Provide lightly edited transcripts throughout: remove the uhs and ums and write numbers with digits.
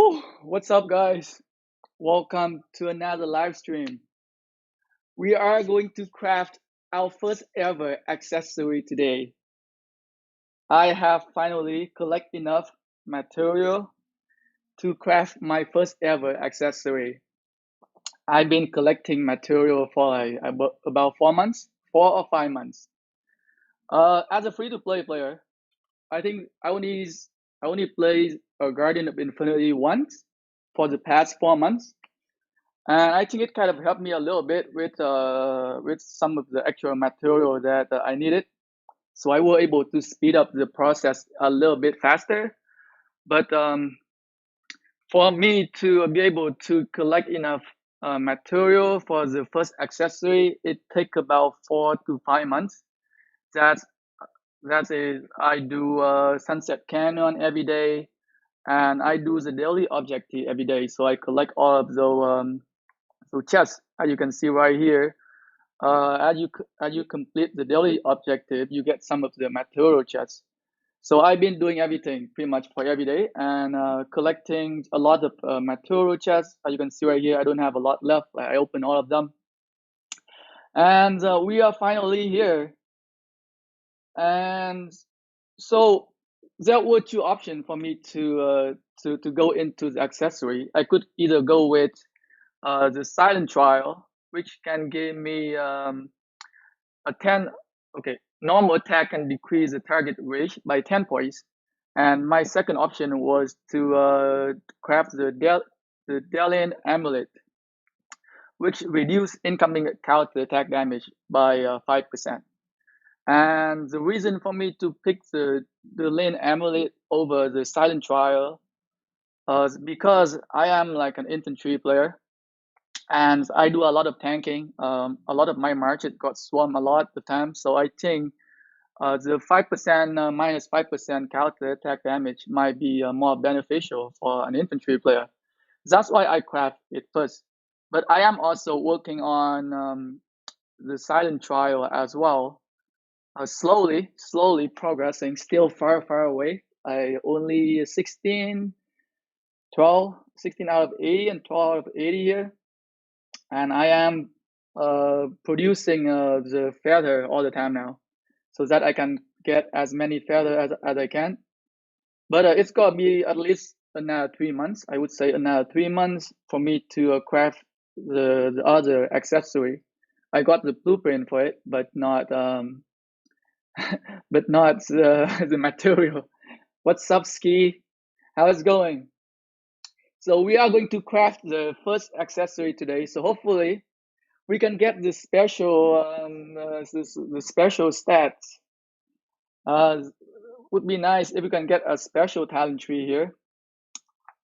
Whew, what's up, guys? Welcome to another live stream. We are going to craft our first ever accessory today. I have finally collected enough material to craft my first ever accessory. I've been collecting material for about 4 months, 4 or 5 months. As a free-to-play player, I think I only played a Guardian of Infinity once for the past 4 months. And I think it kind of helped me a little bit with some of the actual material that I needed. So I was able to speed up the process a little bit faster. But for me to be able to collect enough material for the first accessory, it take about 4 to 5 months. That's that's it. I do Sunset Canyon every day, and I do the daily objective every day. So I collect all of those chests, as you can see right here. As you complete the daily objective, you get some of the material chests. So I've been doing everything pretty much for every day and collecting a lot of material chests. As you can see right here, I don't have a lot left. I opened all of them, and we are finally here. And so there were two options for me to go into the accessory. I could either go with the silent trial, which can give me a 10, okay, normal attack can decrease the target range by 10 points. And my second option was to craft the Delian Amulet, which reduce incoming counter attack damage by 5%. And the reason for me to pick the Delian Amulet over the Silent Trial is because I am like an infantry player and I do a lot of tanking. A lot of my marches got swarmed a lot of times, so I think the 5% minus 5% counter attack damage might be more beneficial for an infantry player. That's why I craft it first. But I am also working on the silent trial as well. Slowly progressing, still far away. I only 16, 12, 16 out of 80 and 12 out of 80 here. And I am producing the feather all the time now, so that I can get as many feather as I can. But it's gonna be at least another 3 months. I would say another 3 months for me to craft the other accessory. I got the blueprint for it, but not but not the material. What's up, Ski? How's it going? So we are going to craft the first accessory today. So hopefully we can get the special stats. Would be nice if we can get a special talent tree here.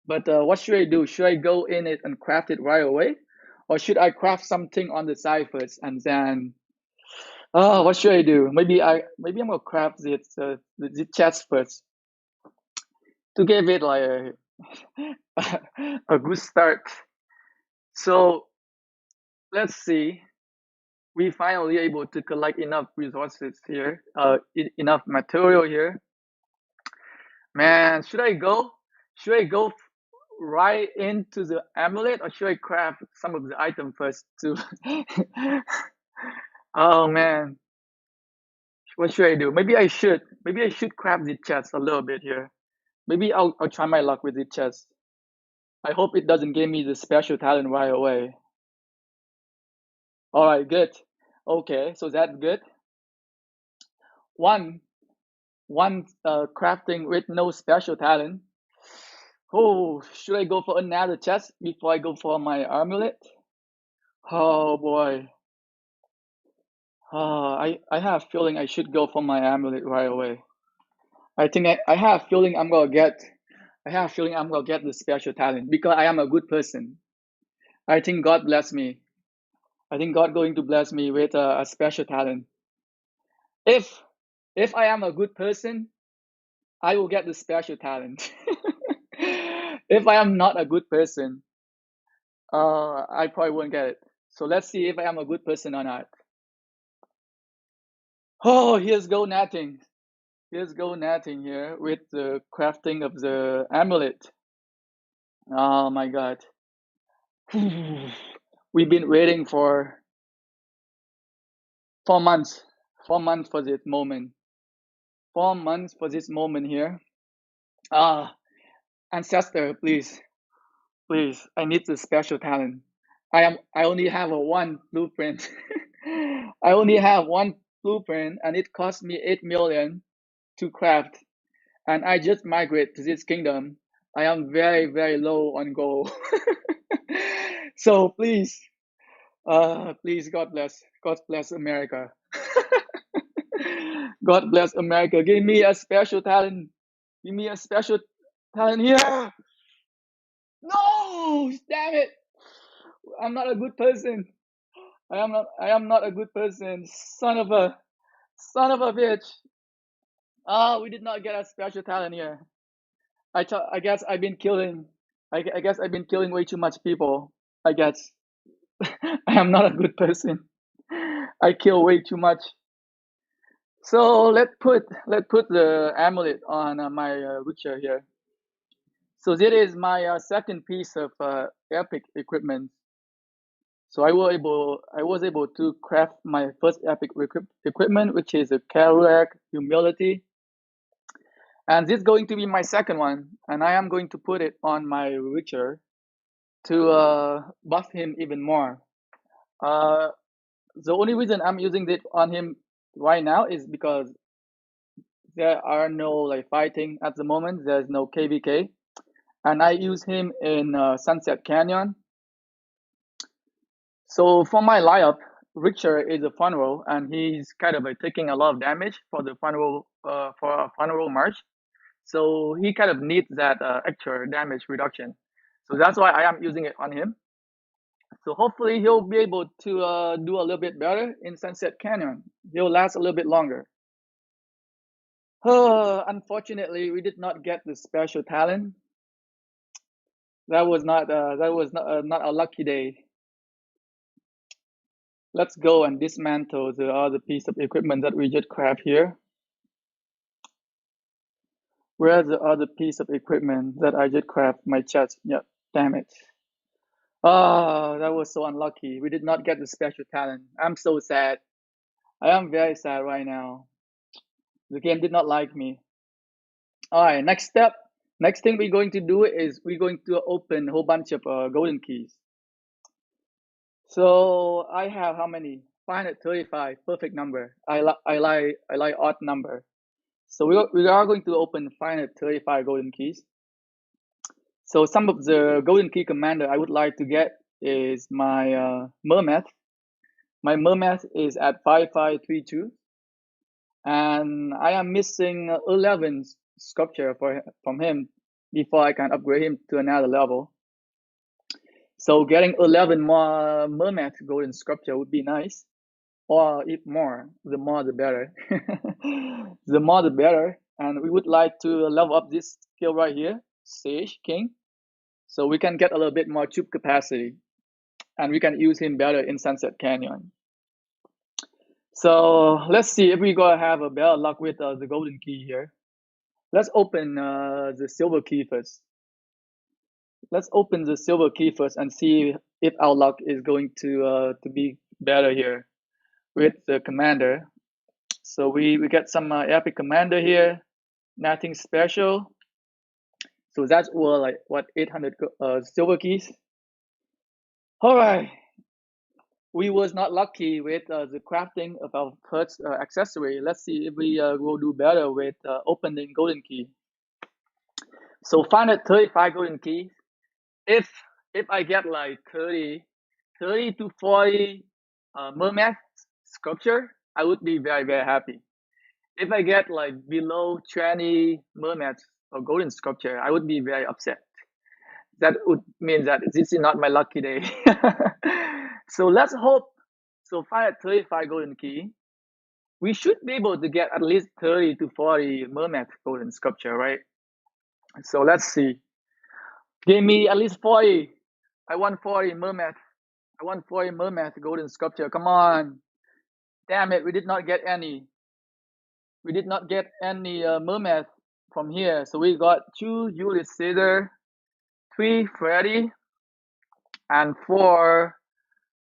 But what should I do? Should I go in it and craft it right away, or should I craft something on the side first and then? Oh, what should I do? Maybe I'm gonna craft the chest first to give it like a good start. So let's see. We finally able to collect enough resources here, enough material here. Man, should I go? Should I go right into the amulet, or should I craft some of the item first too? Oh man, what should I do? Maybe I should. Maybe I should craft the chest a little bit here. Maybe I'll try my luck with the chest. I hope it doesn't give me the special talent right away. All right, good. Okay, so that's good. One crafting with no special talent. Oh, should I go for another chest before I go for my amulet? Oh boy. I have a feeling I should go for my amulet right away. I have a feeling I have a feeling I'm gonna get the special talent because I am a good person. I think God bless me. I think God going to bless me with a special talent. If if I am a good person, I will get the special talent. If I am not a good person, I probably won't get it. So let's see if I am a good person or not. Oh, here's go netting. Here's go netting here with the crafting of the amulet. Oh my God. We've been waiting for 4 months. 4 months for this moment. 4 months for this moment here. Ah, ancestor, please, please. I need the special talent. I only have a one blueprint. I only have one blueprint, and it cost me 8 million to craft. And I just migrate to this kingdom. I am very, very low on gold. So please, please, God bless America. God bless America. Give me a special talent. Give me a special talent here. No, damn it. I'm not a good person. I am not a good person. Son of a bitch. Ah, we did not get a special talent here. I guess I've been killing. I guess I've been killing way too much people. I guess I am not a good person. I kill way too much. So let's put the amulet on my Witcher here. So this is my second piece of epic equipment. So I was able to craft my first epic equipment, which is a RoK humility, and this is going to be my second one, and I am going to put it on my Witcher to buff him even more. Uh, the only reason I'm using it on him right now is because there are no like fighting at the moment. There's no KVK, and I use him in Sunset Canyon. So for my lineup, Richter is a front row, and he's kind of taking a lot of damage for the front row for a front row march. So he kind of needs that extra damage reduction. So that's why I am using it on him. So hopefully he'll be able to do a little bit better in Sunset Canyon. He'll last a little bit longer. Unfortunately, we did not get the special talent. That was not a lucky day. Let's go and dismantle the other piece of equipment that we just grabbed here. Where's the other piece of equipment that I just grabbed? My chest. Yep, damn it. Oh, that was so unlucky. We did not get the special talent. I'm so sad. I am very sad right now. The game did not like me. All right, next step. Next thing we're going to do is we're going to open a whole bunch of golden keys. So I have how many? 535, perfect number. I like odd number. So we are going to open 535 golden keys. So some of the golden key commander I would like to get is my Mermath. My Mermath is at 5532, and I am missing 11 sculpture from him before I can upgrade him to another level. So getting 11 more Mermath golden sculpture would be nice. Or if more, the more the better. The more the better. And we would like to level up this skill right here, Sage King, so we can get a little bit more tube capacity, and we can use him better in Sunset Canyon. So let's see if we gonna have a better luck with the golden key here. Let's open the silver key first. Let's open the silver key first and see if our luck is going to be better here with the commander. So we get some epic commander here, nothing special. So that's all like what 800 silver keys. All right, we was not lucky with the crafting of our first accessory. Let's see if we will do better with opening golden key. So 535 golden keys. If I get like 30 to 40 mermaid sculpture, I would be very, very happy. If I get like below 20 mermaids or golden sculpture, I would be very upset. That would mean that this is not my lucky day. So let's hope. So 535 golden key, we should be able to get at least 30 to 40 mermaid golden sculpture, right? So let's see. Give me at least 40. I want 40 mermaid. I want 40 mermaid golden sculpture. Come on. Damn it, we did not get any. We did not get any mermaid from here. So we got two Julius Caesar, 3 Freddy and 4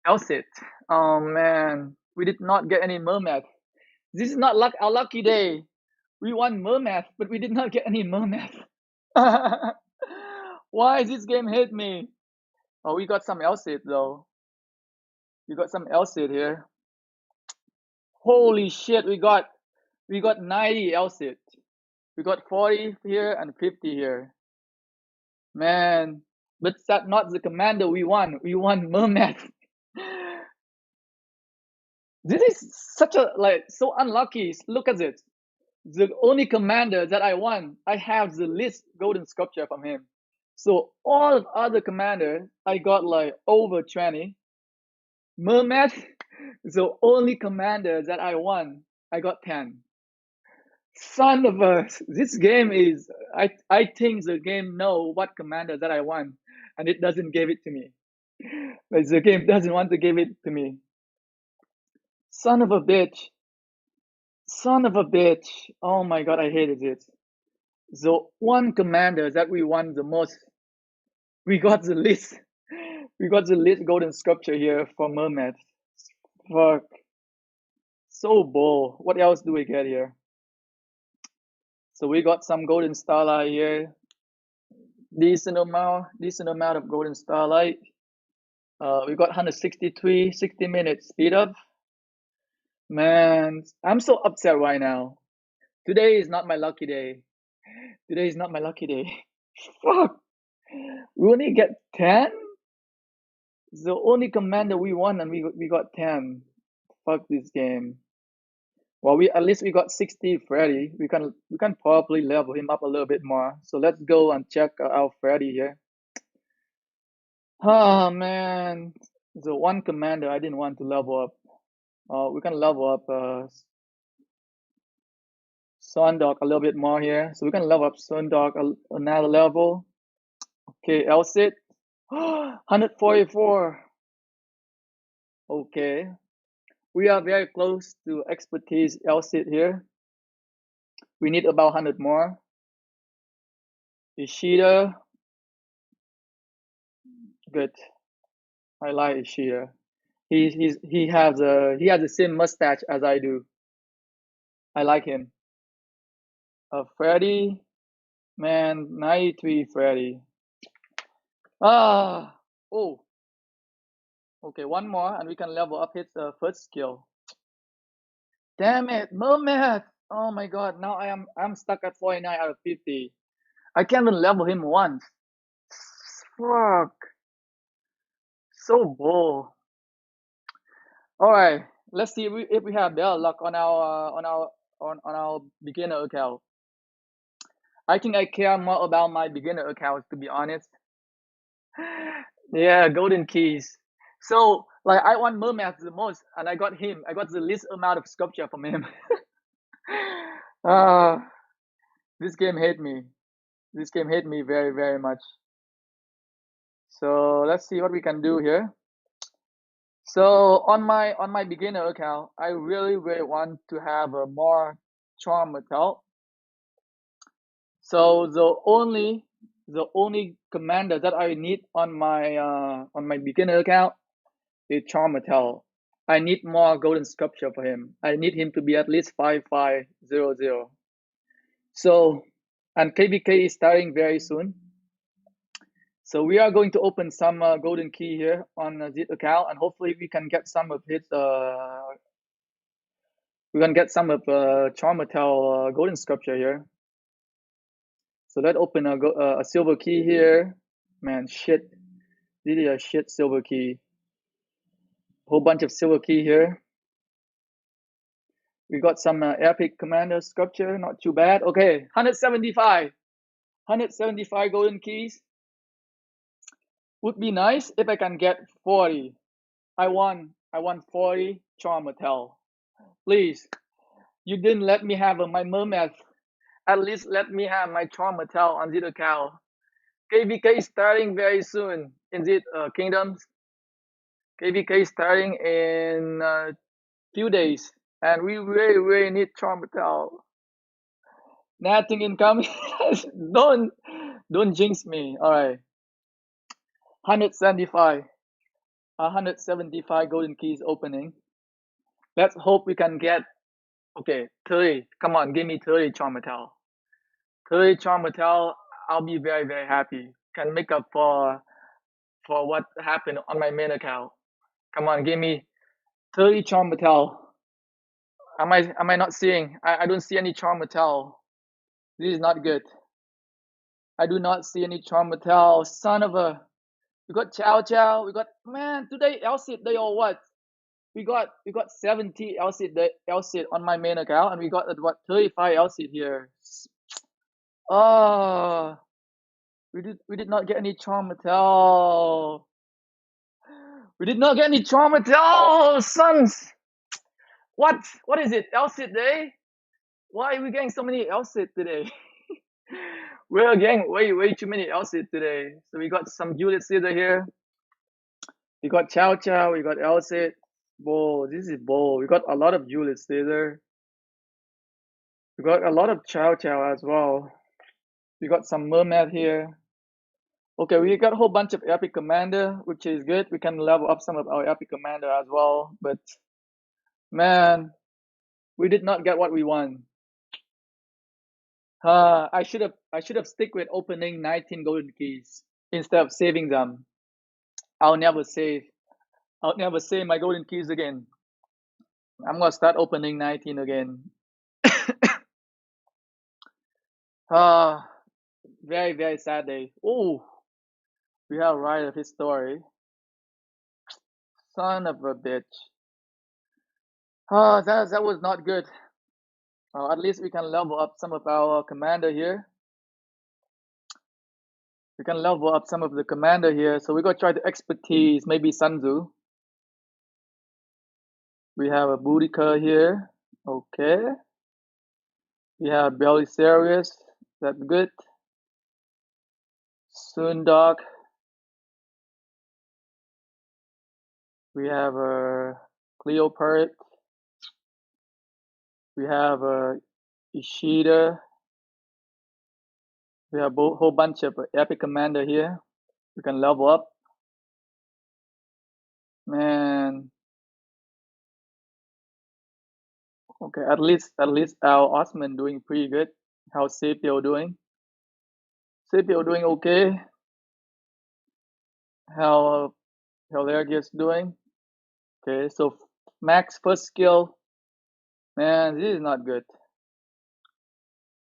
Elsit. Oh man, we did not get any mermaid. This is not our lucky day. We won mermaid, but we did not get any mermaid. Why is this game hit me? Oh, we got some Elsit though. We got some Elsit here. Holy shit, we got 90 Elsit. We got 40 here and 50 here. Man, but that's not the commander we won. We won mermaid. This is such a so unlucky. Look at it. The only commander that I won, I have the least golden sculpture from him. So all of other commanders, I got like over 20. Mermaid, the only commander that I won, I got 10. Son of a, this game is, I think the game know what commander that I won, and it doesn't give it to me. Like the game doesn't want to give it to me. Son of a bitch. Son of a bitch. Oh my god, I hated it. The one commander that we won the most, we got the least. We got the least golden sculpture here for Mermaid. Fuck. So bull. What else do we get here? So we got some golden starlight here. Decent amount of golden starlight. We got 163, 60 minutes speed up. Man, I'm so upset right now. Today is not my lucky day. Today is not my lucky day. Fuck. We only get 10? The only commander we won and we got 10. Fuck this game. Well, we at least we got 60 Freddy. We can probably level him up a little bit more. So let's go and check our Freddy here. Oh man, the one commander I didn't want to level up. We can level up Sundog a little bit more here. So we can level up Sundog another level. Okay, Elsit. 144. Okay. We are very close to expertise Elsit here. We need about 100 more. Ishida. Good. I like Ishida. He has the same mustache as I do. I like him. Freddy. Man, 93 Freddy. Oh. Okay, one more and we can level up his first skill. Damn it, Mermaid! Oh my god, now I'm stuck at 49 out of 50. I can't even level him once. Fuck. So bull. Alright, let's see if we have better luck on our beginner account. I think I care more about my beginner account, to be honest. Yeah, golden keys. So like I want Mermaid the most and I got him. I got the least amount of sculpture from him. This game hate me. This game hate me very, very much. So let's see what we can do here. So on my beginner account, I really want to have a more charm metal. So the only commander that I need on my beginner account is charm metal. I need more golden sculpture for him. I need him to be at least 5500. So, and KVK is starting very soon. So we are going to open some golden key here on this account, and hopefully we can get some of his. We can get some of Charmatel golden sculpture here. So let's open a silver key here. Man, shit, really a shit silver key. Whole bunch of silver key here. We got some epic commander sculpture, not too bad. Okay, 175 golden keys. Would be nice if I can get 40. I want 40 Charmatel. Please, you didn't let me have my Mermaid. At least let me have my Charmatel on this account. KVK is starting very soon in this kingdoms. KVK is starting in few days, and we really need Charmatel. Nothing incoming. Don't jinx me. All right. 175. 175 golden keys opening. Let's hope we can get, okay, 30. Come on, give me 30 charm metal. 30 charm metal, I'll be very, very happy. Can make up for what happened on my main account. Come on, give me 30 charm metal. Am I not seeing? I don't see any charm metal. This is not good. I do not see any charm metal. Son of a. We got Chow Chow. We got, man, today LCIT day or what? We got 70 LCIT on my main account, and we got what 35 LCIT here. Oh, we did not get any charm metal. We did not get any charm metal, sons. What is it? LCIT day? Why are we getting so many LCIT today? We're getting way too many LCIT today. So we got some Juliet Caesar here. We got Chow Chow. We got LCIT. Bull. This is bull. We got a lot of Juliet Caesar. We got a lot of Chow Chow as well. We got some Mermaid here. Okay, we got a whole bunch of Epic Commander, which is good. We can level up some of our Epic Commander as well. But man, we did not get what we want. I should have stick with opening 19 golden keys instead of saving them. I'll never save my golden keys again. I'm gonna start opening 19 again. Very, very sad day. Oh, we have Rite of History. Son of a bitch. That was not good. At least we can level up some of our commander here. We can level up some of the commander here. So we're gonna try the expertise, maybe Sun Tzu. We have a Boudica here. Okay. We have Belisarius. That's good. Sundog. We have a Cleopatra. We have a Ishida. We have a whole bunch of epic commander here. We can level up. Man. Okay, at least our Osman doing pretty good. How's Sepio doing? Sepio doing okay. How Hilarious doing? Okay, so Max first skill. Man, this is not good.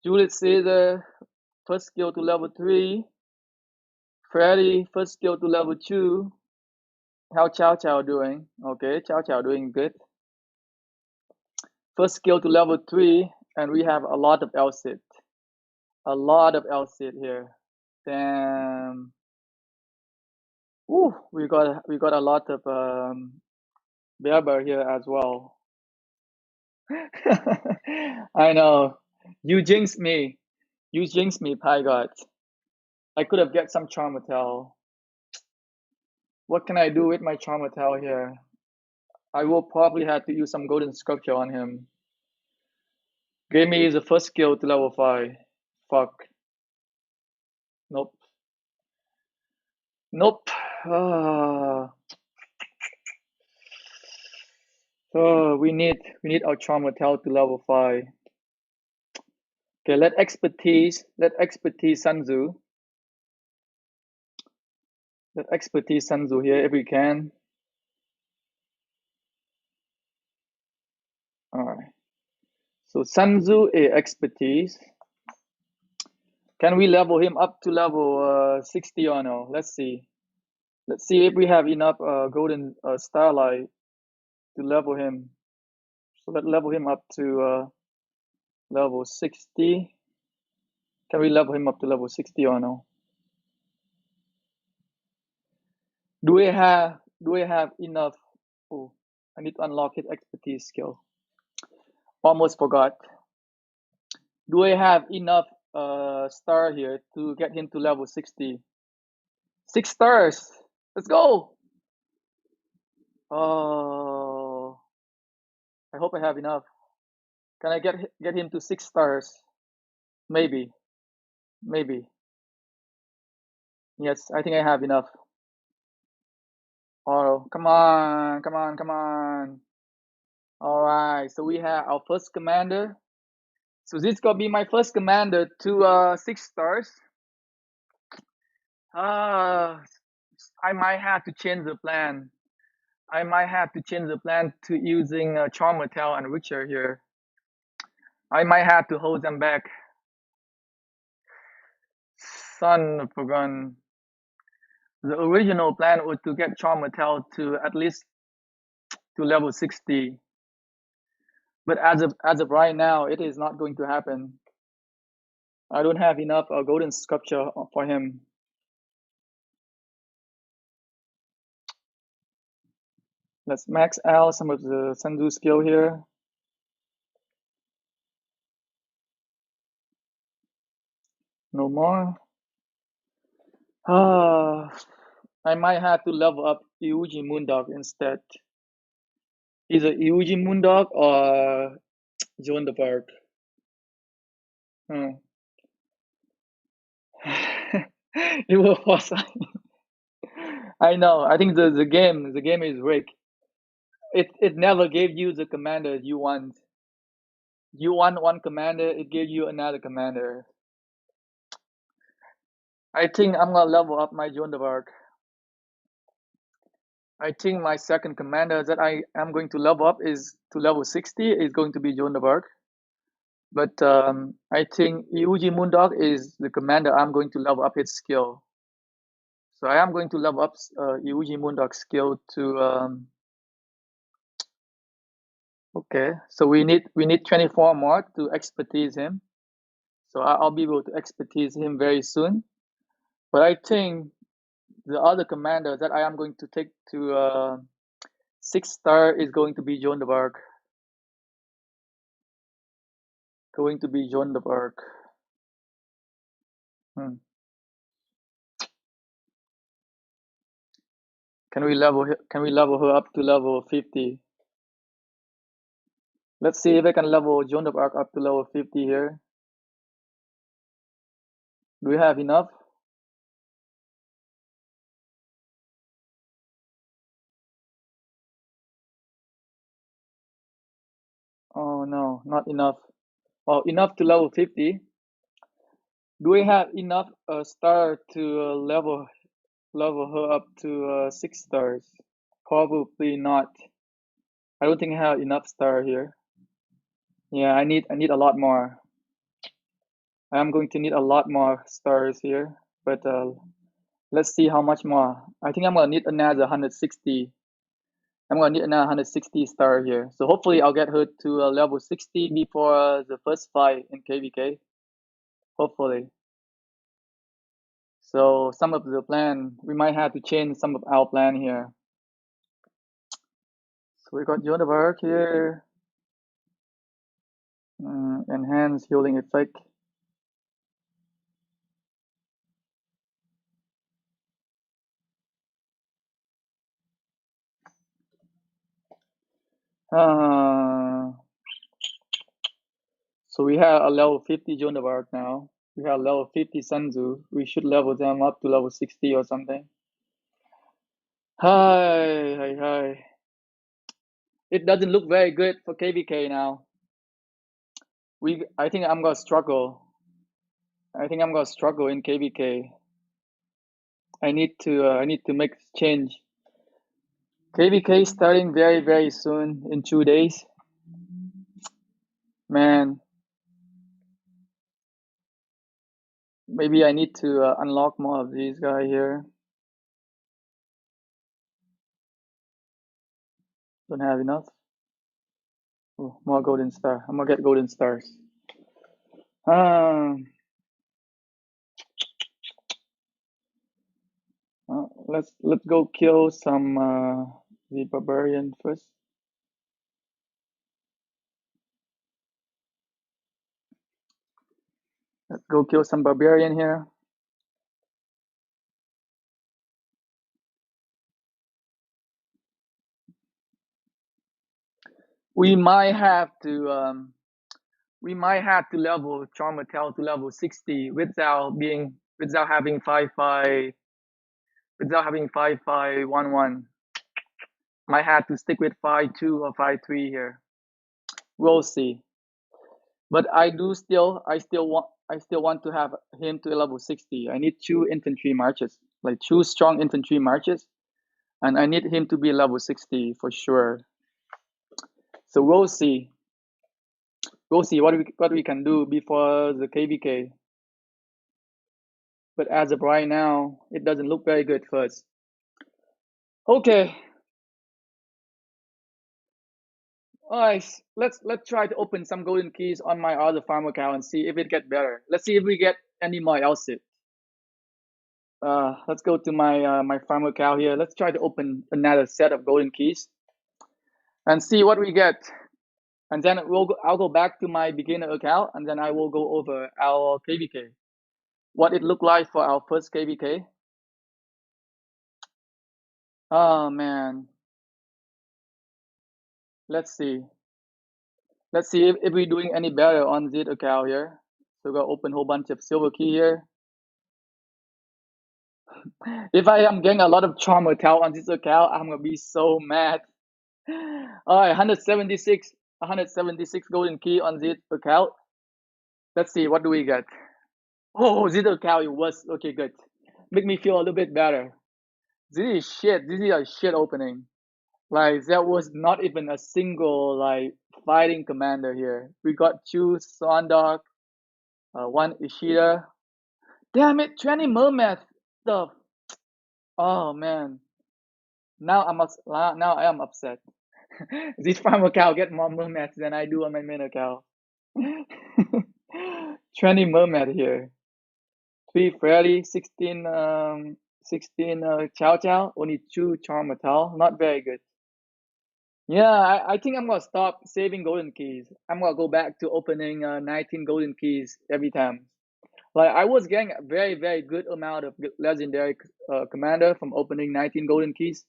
Juliet Caesar first skill to level 3. Freddy first skill to level 2. How Chow Chow doing? Okay, Chow Chow doing good. First skill to level 3, and we have a lot of LCIT. A lot of LCIT here. Damn. Ooh, we got a lot of Berber here as well. I know. You jinxed me. You jinxed me, Pie God. I could have get some Charmatel. What can I do with my Charmatel here? I will probably have to use some golden sculpture on him. Give me the first skill to level 5. Fuck. Nope. Nope. Oh, we need our Charmatel to level 5. Okay, let expertise Sun Tzu. Let expertise Sun Tzu here if we can. Alright. So Sun Tzu a expertise. Can we level him up to level 60 or no? Let's see. Let's see if we have enough golden starlight to level him. So let's level him up to level 60. Can we level him up to level 60 or no? Do we have enough? Oh, I need to unlock his expertise skill. Almost forgot. Do I have enough star here to get him to level 60? 6 stars. Let's go. Oh, I hope I have enough. Can I get him to 6 stars? Maybe. Yes, I think I have enough. Oh, come on, come on, come on. All right, so we have our first commander. So this gonna be my first commander to 6 stars. Uh, I might have to change the plan. I might have to change the plan to using Charmatel and Witcher here. I might have to hold them back. Son of a gun. The original plan was to get Charmatel to at least to level 60. But as of right now, it is not going to happen. I don't have enough golden sculpture for him. Let's max out some of the Sendu skill here. No more. I might have to level up Yuji Moondog instead. Either Yuji Moondog or Joan the Park. Hmm. It will force. I know. I think the game is rigged. It never gave you the commander you want. You want one commander, it gives you another commander. I think I'm gonna level up my Joan the Park. I think my second commander that I am going to level up is to level 60 is going to be Joan the Park. But I think Yuji Moondog is the commander I'm going to level up his skill. So I am going to level up Yuji Moondog's skill to okay. So we need 24 more to expertise him. So I'll be able to expertise him very soon. But I think the other commander that I am going to take to 6 star is going to be Joan the Arc. Going to be Joan the Arc. Hmm. Can we level her up to level 50? Let's see if I can level Joan of Arc up to level 50 here. Do we have enough? Oh no, not enough. Well, enough to level 50. Do we have enough star to level her up to 6 stars? Probably not. I don't think I have enough star here. Yeah, I need a lot more. I am going to need a lot more stars here, but let's see how much more. I think I'm gonna need another 160. I'm gonna need another 160 star here. So hopefully I'll get her to level 60 before the first fight in KVK. Hopefully. So some of the plan, we might have to change some of our plan here. So we got Joan of Arc here. Enhance healing effect. Uh, so we have a level 50 Joan of Arc now. We have level 50 Sanzu. We should level them up to level 60 or something. Hi, hi, hi. It doesn't look very good for KVK now. I think I'm gonna struggle. I think I'm gonna struggle in KVK. I need to make change. KVK starting very very soon in 2 days. Man, maybe I need to unlock more of these guys here. Don't have enough. Oh, more golden star. I'm gonna get golden stars. Um, let's go kill some the barbarian first. Let's go kill some barbarian here. We might have to level Charmatel to level 60 without having 5-5 1-1. Might have to stick with 5-2 or 5-3 here. We'll see. But I still want to have him to level 60. I need two infantry marches, like two strong infantry marches, and I need him to be level 60 for sure. So we'll see. We'll see what we can do before the KVK. But as of right now, it doesn't look very good first. Okay. Alright, let's try to open some golden keys on my other farm account and see if it get better. Let's see if we get any more LSIP. Let's go to my farm account here. Let's try to open another set of golden keys and see what we get. And then I'll go back to my beginner account and then I will go over our KVK. What it looked like for our first KVK. Oh man. Let's see. Let's see if we're doing any better on this account here. So we'll open a whole bunch of silver key here. If I am getting a lot of charm account on this account, I'm gonna be so mad. Alright, 176 golden key on this account. Let's see, what do we get? Oh, this account it was okay, good. Make me feel a little bit better. This is shit. This is a shit opening. Like there was not even a single like fighting commander here. We got two Sondok, one Ishida. Damn it, 20 mermaids. The oh man. Now I am upset. This farm account get more mermaids than I do on my main account. 20 mermaid here. 3 Freddy, 16 Chow Chow, only 2 Charmatal. Not very good. Yeah, I think I'm gonna stop saving golden keys. I'm gonna go back to opening 19 golden keys every time. Like I was getting a very, very good amount of legendary commander from opening 19 golden keys.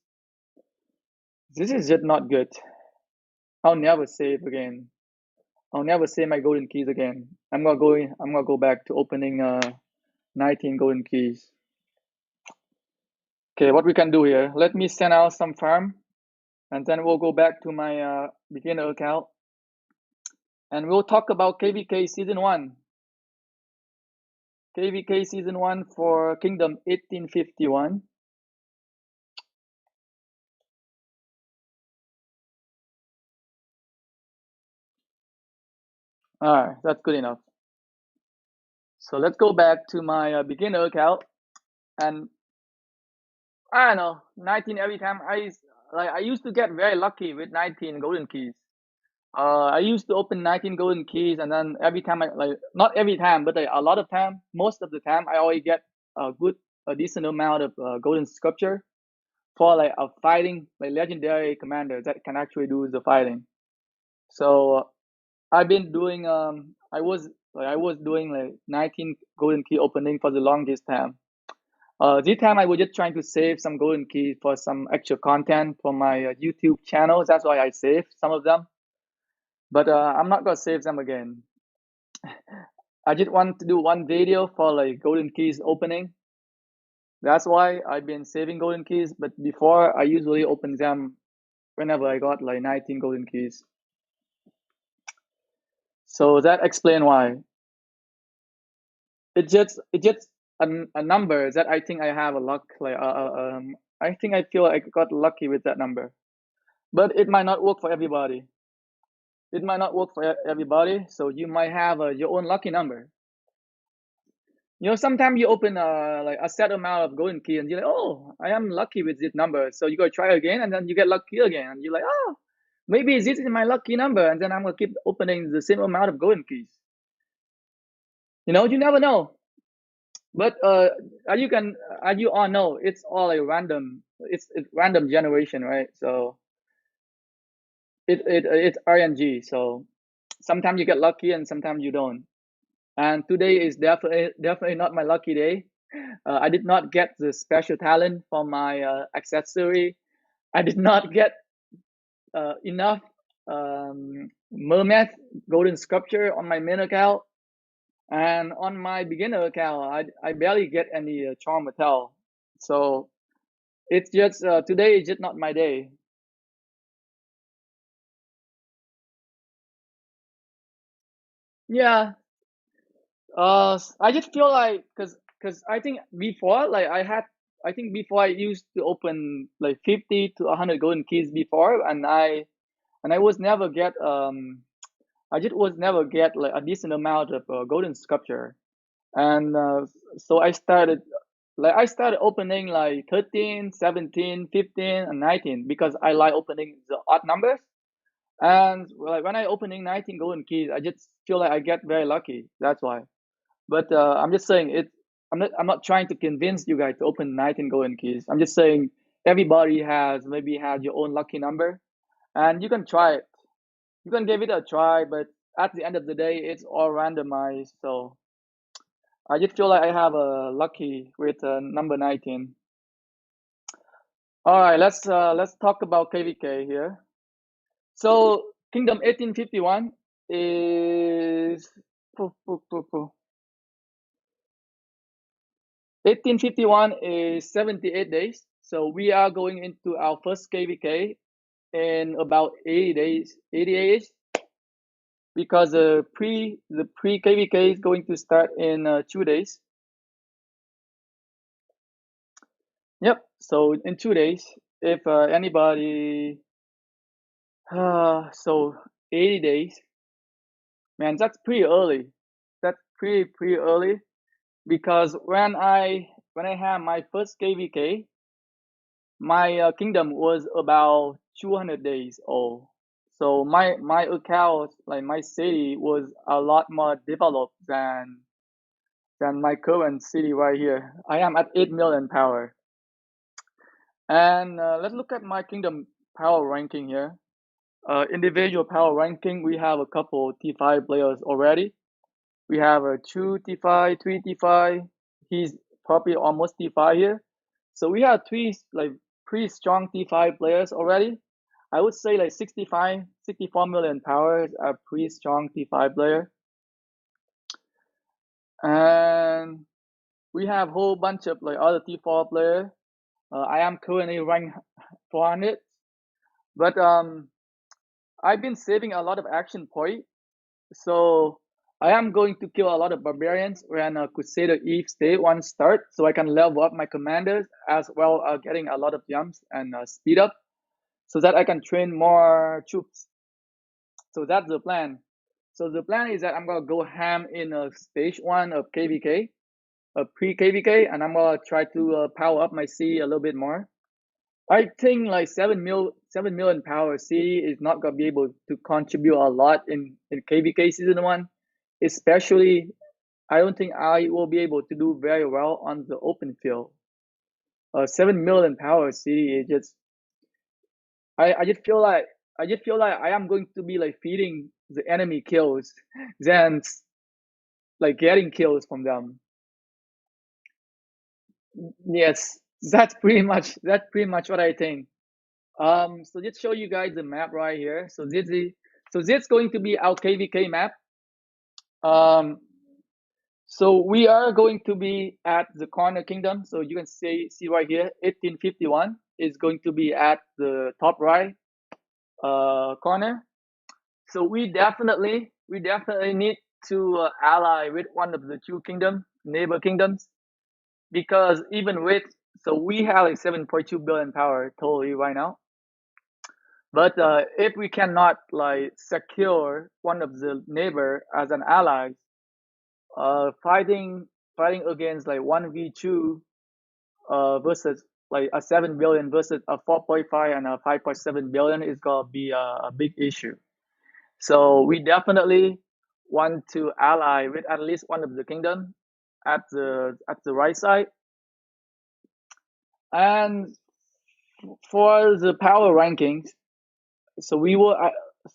This is just not good. I'll never save again. I'll never save my golden keys again. I'm gonna go back to opening 19 golden keys. Okay, what we can do here? Let me send out some farm, and then we'll go back to my beginner account, and we'll talk about KVK season 1. KVK season 1 for Kingdom 1851. Alright, that's good enough. So let's go back to my beginner account, and I don't know, 19 every time. I used to get very lucky with 19 golden keys. I used to open 19 golden keys, and then every time not every time, but a lot of time, most of the time, I always get a decent amount of golden sculpture for like a fighting, like legendary commander that can actually do the fighting. So I've been doing I was doing like 19 golden key opening for the longest time. This time I was just trying to save some golden key for some extra content for my YouTube channel. That's why I saved some of them. But I'm not gonna save them again. I just want to do one video for like golden keys opening. That's why I've been saving golden keys. But before I usually open them whenever I got like 19 golden keys. So that explains why. It's just a number that I think I have a luck like I think I feel I got lucky with that number, but it might not work for everybody. It might not work for everybody, so you might have your own lucky number. You know, sometimes you open like a set amount of golden key and you're like, oh, I am lucky with this number. So you go try again and then you get lucky again. And you're like, oh, maybe this is my lucky number. And then I'm gonna keep opening the same amount of golden keys. You know, you never know. But as you all know, it's all a random. It's random generation, right? So it's RNG. So sometimes you get lucky and sometimes you don't. And today is definitely not my lucky day. I did not get the special talent for my accessory. I did not get enough mermaid golden sculpture on my main account, and on my beginner account, I barely get any charm metal. So it's just today is just not my day. Yeah. I just feel like because I think before like I think before I used to open like 50 to 100 golden keys before, and I was never get I just was never get like a decent amount of golden sculpture, and so I started opening like 13, 17, 15, and 19 because I like opening the odd numbers. And like when I opening 19 golden keys, I just feel like I get very lucky. That's why. But I'm just saying it. I'm not trying to convince you guys to open 19 golden keys. I'm just saying everybody has maybe had your own lucky number, and you can try it. You can give it a try, but at the end of the day, it's all randomized. So I just feel like I have a lucky with number 19. All right, let's talk about KVK here. So Kingdom 1851 is 1851 is 78 days. So we are going into our first KVK in about 80 days, 80 days, because the pre KVK is going to start in 2 days. Yep. So in 2 days, if anybody, so 80 days, man, that's pretty early. That's pretty early because when I had my first KVK, my kingdom was about 200 days old. So my account, like my city, was a lot more developed than my current city right here. I am at 8 million power. And let's look at my kingdom power ranking here. Individual power ranking, we have a couple T5 players already. We have a 2 T5, 3 T5. He's probably almost T5 here. So we have three like pretty strong T5 players already. I would say like 65, 64 million power is a pretty strong T5 player. And we have a whole bunch of like other T4 players. I am currently ranked 400, but I've been saving a lot of action point. So I am going to kill a lot of barbarians when Crusader Eve stage 1 start, so I can level up my commanders as well getting a lot of jumps and speed up, so that I can train more troops. So that's the plan. So the plan is that I'm gonna go ham in stage 1 of KVK, pre KVK, and I'm gonna try to power up my C a little bit more. I think like 7 million power C is not gonna be able to contribute a lot in KVK season 1, especially I don't think I will be able to do very well on the open field. 7 million power city is just I just feel like I am going to be like feeding the enemy kills than like getting kills from them. Yes, that's pretty much what I think. So let's show you guys the map right here. So this is going to be our KVK map. Um, So we are going to be at the corner kingdom. So you can see right here, 1851 is going to be at the top right corner. So we definitely need to ally with one of the two neighbor kingdoms, because even with so we have like 7.2 billion power totally right now. But if we cannot like secure one of the neighbor as an ally, fighting against like 1v2 versus like a 7 billion versus a 4.5 and a 5.7 billion is gonna be a big issue. So we definitely want to ally with at least one of the kingdom at the right side. And for the power rankings, so we were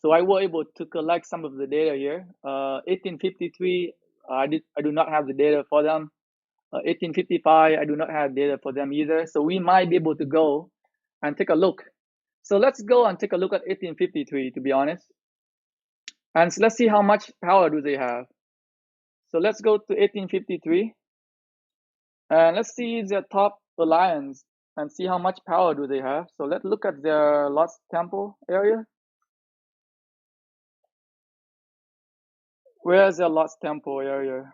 so I was able to collect some of the data here. 1853, I do not have the data for them. 1855, I do not have data for them either. So we might be able to go and take a look. So let's go and take a look at 1853, to be honest. And so let's see how much power do they have. So let's go to 1853 and let's see their top alliance and see how much power do they have. So let's look at their Lost Temple area. Where's the Lost Temple area?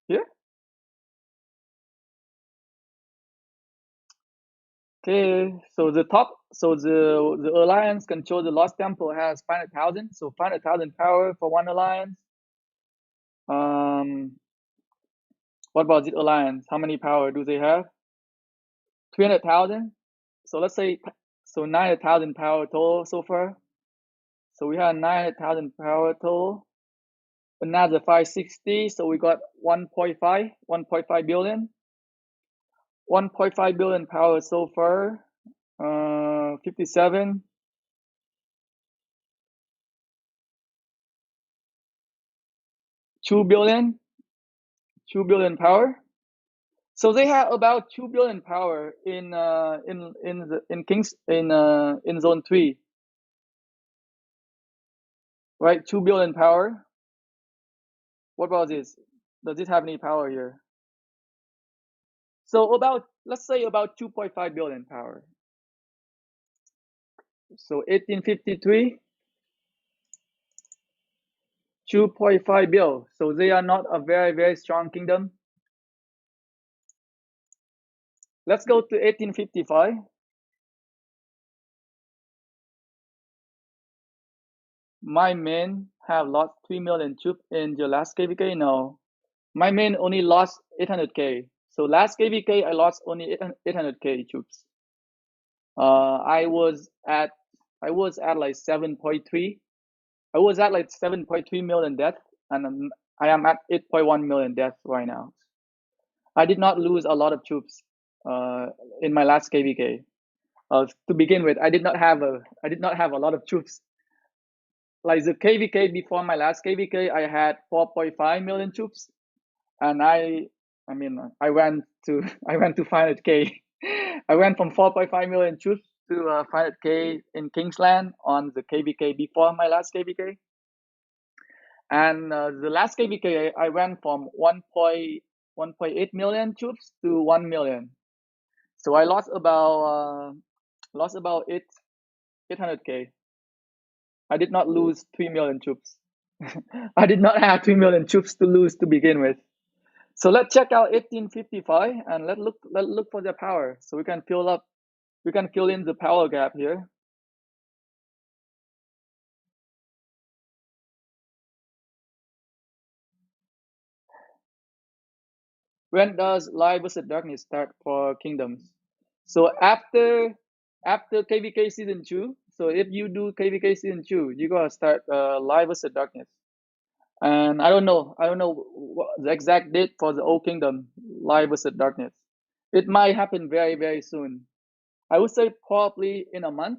Here? Okay, so the alliance control the Lost Temple has 500,000. So 500,000 power for one alliance. Um, what about the alliance? How many power do they have? 300,000. So let's say 900,000 power total so far. So we have 900,000 power total. Another 560. So we got 1.5 billion. 1.5 billion power so far. 57. 2 billion. 2 billion power. So they have about 2 billion power in Kings in zone 3, right? 2 billion power. What about this? Does it have any power here? So let's say about 2.5 billion power. So 1853, 2.5 bill. So they are not a very, very strong kingdom. Let's go to 1855. My men have lost 3 million troops in the last KVK. No, my men only lost 800k. So last KVK I lost only 800k troops. I was at like 7.3. I was at like 7.3 million deaths, and I am at 8.1 million deaths right now. I did not lose a lot of troops in my last KVK. To begin with, I did not have a lot of troops. Like the KVK before my last KVK, I had 4.5 million troops, and I went to 500k. I went from 4.5 million troops to 500k in Kingsland on the KVK before my last KVK. And the last KVK, I went from 1.8 million troops to 1 million. So I lost about 800k. I did not lose 3 million troops. I did not have 3 million troops to lose to begin with. So let's check out 1855 and let's look for their power. So we can fill in the power gap here. When does light versus darkness start for kingdoms? So after KVK season 2, so if you do KVK season 2, you gotta start light versus darkness. And I don't know what the exact date for the old kingdom, light versus darkness. It might happen very, very soon. I would say probably in a month.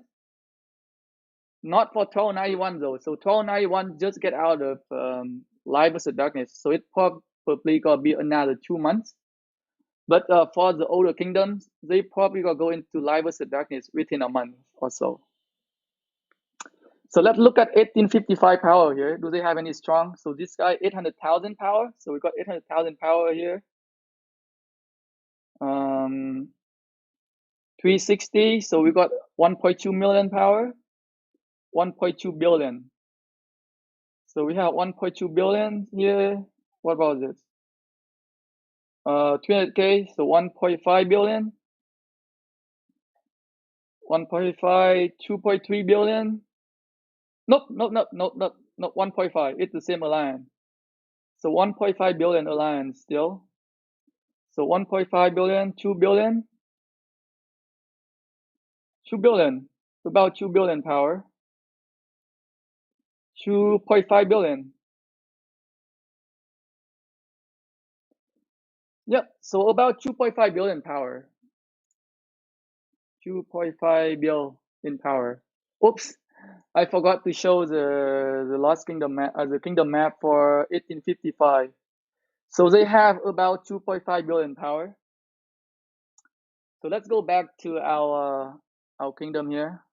Not for 1291 though. So 1291 just get out of light versus darkness. So it probably gonna be another 2 months. But for the older kingdoms, they probably gonna go into light versus darkness within a month or so. So let's look at 1855 power here. Do they have any strong? So this guy 800,000 power. So we got 800,000 power here. 360. So we got 1.2 million power. 1.2 billion. So we have 1.2 billion here. What about this? 300k. So 1.5 billion. 1.5, 2.3 billion. Nope. 1.5. It's the same alliance. So 1.5 billion alliance still. So 1.5 billion, 2 billion, 2 billion, about 2 billion power. 2.5 billion. Yep. So about 2.5 billion power. 2.5 bill in power. Oops. I forgot to show the Lost Kingdom map, the kingdom map for 1855. So they have about 2.5 billion power. So let's go back to our kingdom here.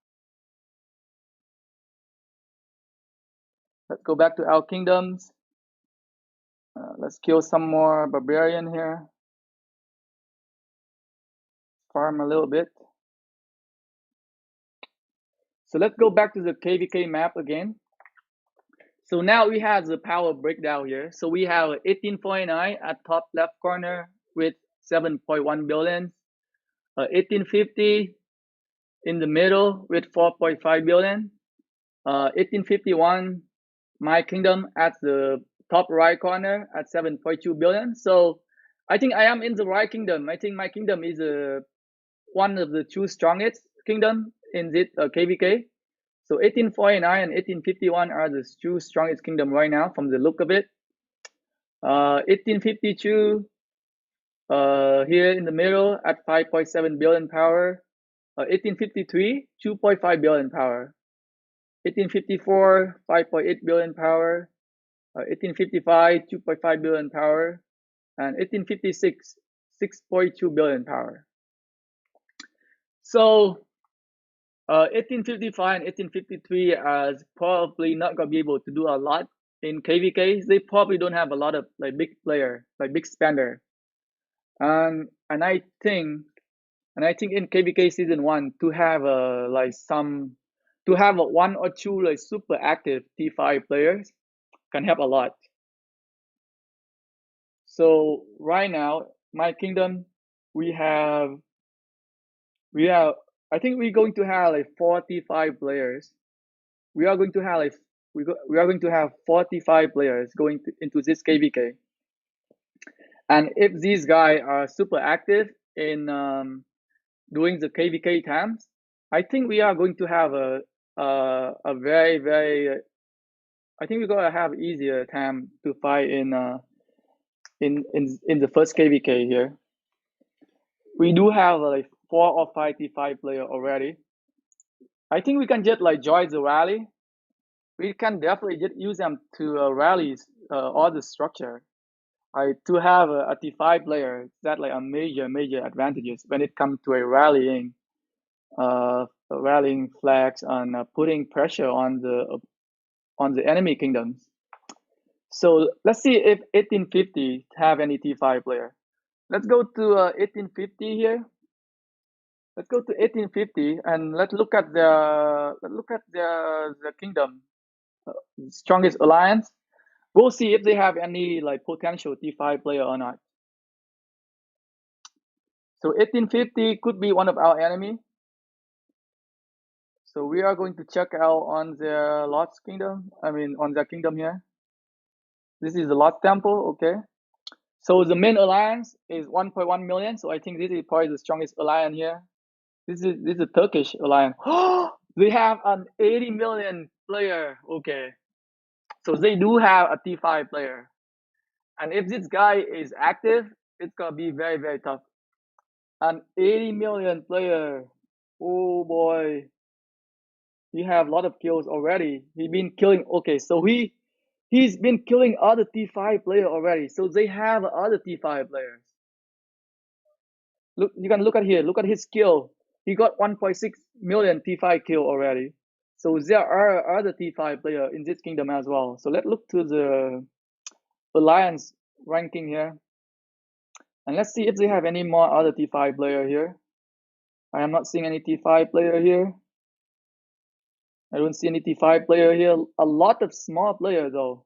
Let's go back to our kingdoms. Let's kill some more barbarian here. Farm a little bit. So let's go back to the KVK map again. So now we have the power breakdown here. So we have 1849 at top left corner with 7.1 billion, 1850 in the middle with 4.5 billion, 1851 my kingdom at the top right corner at 7.2 billion. So I think I am in the right kingdom. I think my kingdom is one of the two strongest kingdom in this KVK. So 1849 and 1851 are the two strongest kingdom right now from the look of it. 1852 here in the middle at 5.7 billion power. 1853 2.5 billion power. 1854 5.8 billion power. 1855 2.5 billion power, and 1856 6.2 billion power. So 1855 and 1853 is probably not gonna be able to do a lot in KVK. They probably don't have a lot of like big player, like big spender. And I think in KVK season 1 to have like some to have a one or two like super active T5 players can help a lot. So right now, my kingdom, we have I think we're going to have like 45 players. We are going to have like we are going to have 45 players going into this KVK. And if these guys are super active in doing the KVK times, I think we are going to have a very I think we're gonna have easier time to fight in the first KVK here. We do have like 4 or 5 T5 player already. I think we can just like join the rally. We can definitely just use them to rally all the structure. To have a T5 player, that like a major advantages when it comes to a rallying flags and putting pressure on the enemy kingdoms. So let's see if 1850 have any T5 player. Let's go to 1850 here. Let's go to 1850 and let's look at the kingdom strongest alliance. We'll see if they have any like potential T5 player or not. So 1850 could be one of our enemy. So we are going to check out on the Lord's kingdom. I mean on the kingdom here. This is the Lord's temple, okay. So the main alliance is 1.1 million. So I think this is probably the strongest alliance here. This is a Turkish alliance. They have an 80 million player. Okay. So they do have a T5 player. And if this guy is active, it's gonna be very tough. An 80 million player. Oh boy. He have a lot of kills already. He been killing okay, so he's been killing other T5 player already. So they have other T5 players. Look, you can look at here. Look at his skill. He got 1.6 million T5 kill already. So there are other T5 player in this kingdom as well. So let's look to the alliance ranking here. And let's see if they have any more other T5 player here. I am not seeing any T5 player here. I don't see any T5 player here. A lot of small players though.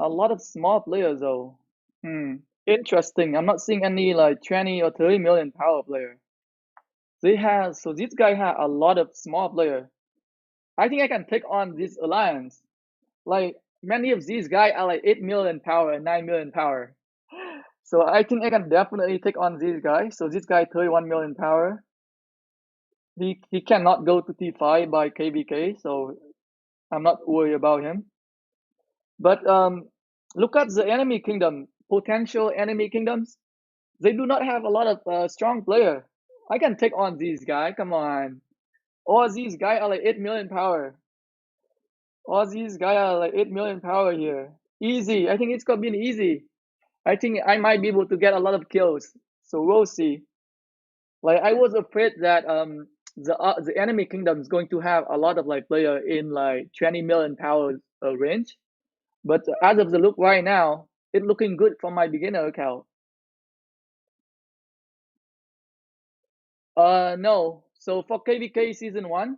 A lot of small players though. Interesting. I'm not seeing any like 20 or 30 million power player. So this guy had a lot of small player. I think I can take on this alliance. Like many of these guys are like 8 million power and 9 million power. So I think I can definitely take on these guys. So this guy 31 million power. He cannot go to T5 by KVK, so I'm not worried about him. But look at the enemy kingdom, potential enemy kingdoms. They do not have a lot of strong player. I can take on these guys. Come on, all these guys are like 8 million power. All these guys are like 8 million power here. Easy. I think it's gonna be easy. I think I might be able to get a lot of kills. So we'll see. Like I was afraid that the enemy kingdom is going to have a lot of like player in like 20 million power range, but as of the look right now, it's looking good for my beginner account. No. So for KVK season 1,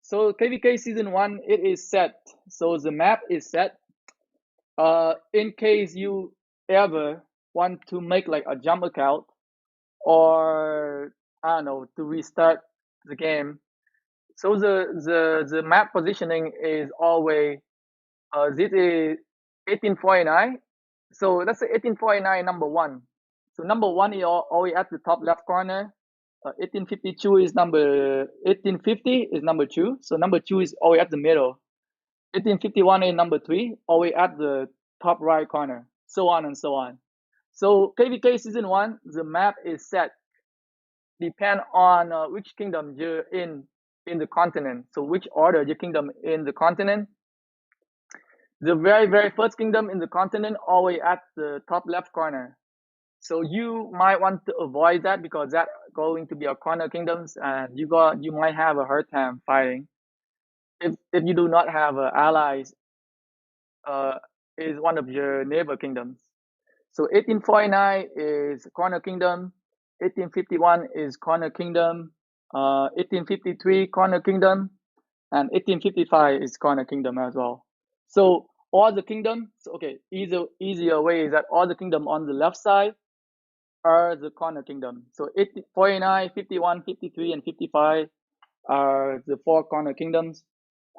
So KVK season 1, it is set. So the map is set. In case you ever want to make like a jump account, or I don't know, to restart the game. So the map positioning is always this is 1849. So let's say 1849 number one. So number one is always at the top left corner. 1852 is number 1850 is number two. So number two is always at the middle. 1851 is number three, always at the top right corner. So on and so on. So KVK season one, the map is set depend on which kingdom you're in the continent. So which order your kingdom in the continent. The very first kingdom in the continent always at the top left corner. So you might want to avoid that because that going to be a corner kingdoms, and you might have a hard time fighting if you do not have allies uh, is one of your neighbor kingdoms. So 1849 is corner kingdom, 1851 is corner kingdom, 1853 corner kingdom, and 1855 is corner kingdom as well. So all the kingdoms, okay, easier way is that all the kingdom on the left side are the corner kingdom. So 49, 51, 53, and 55 are the four corner kingdoms,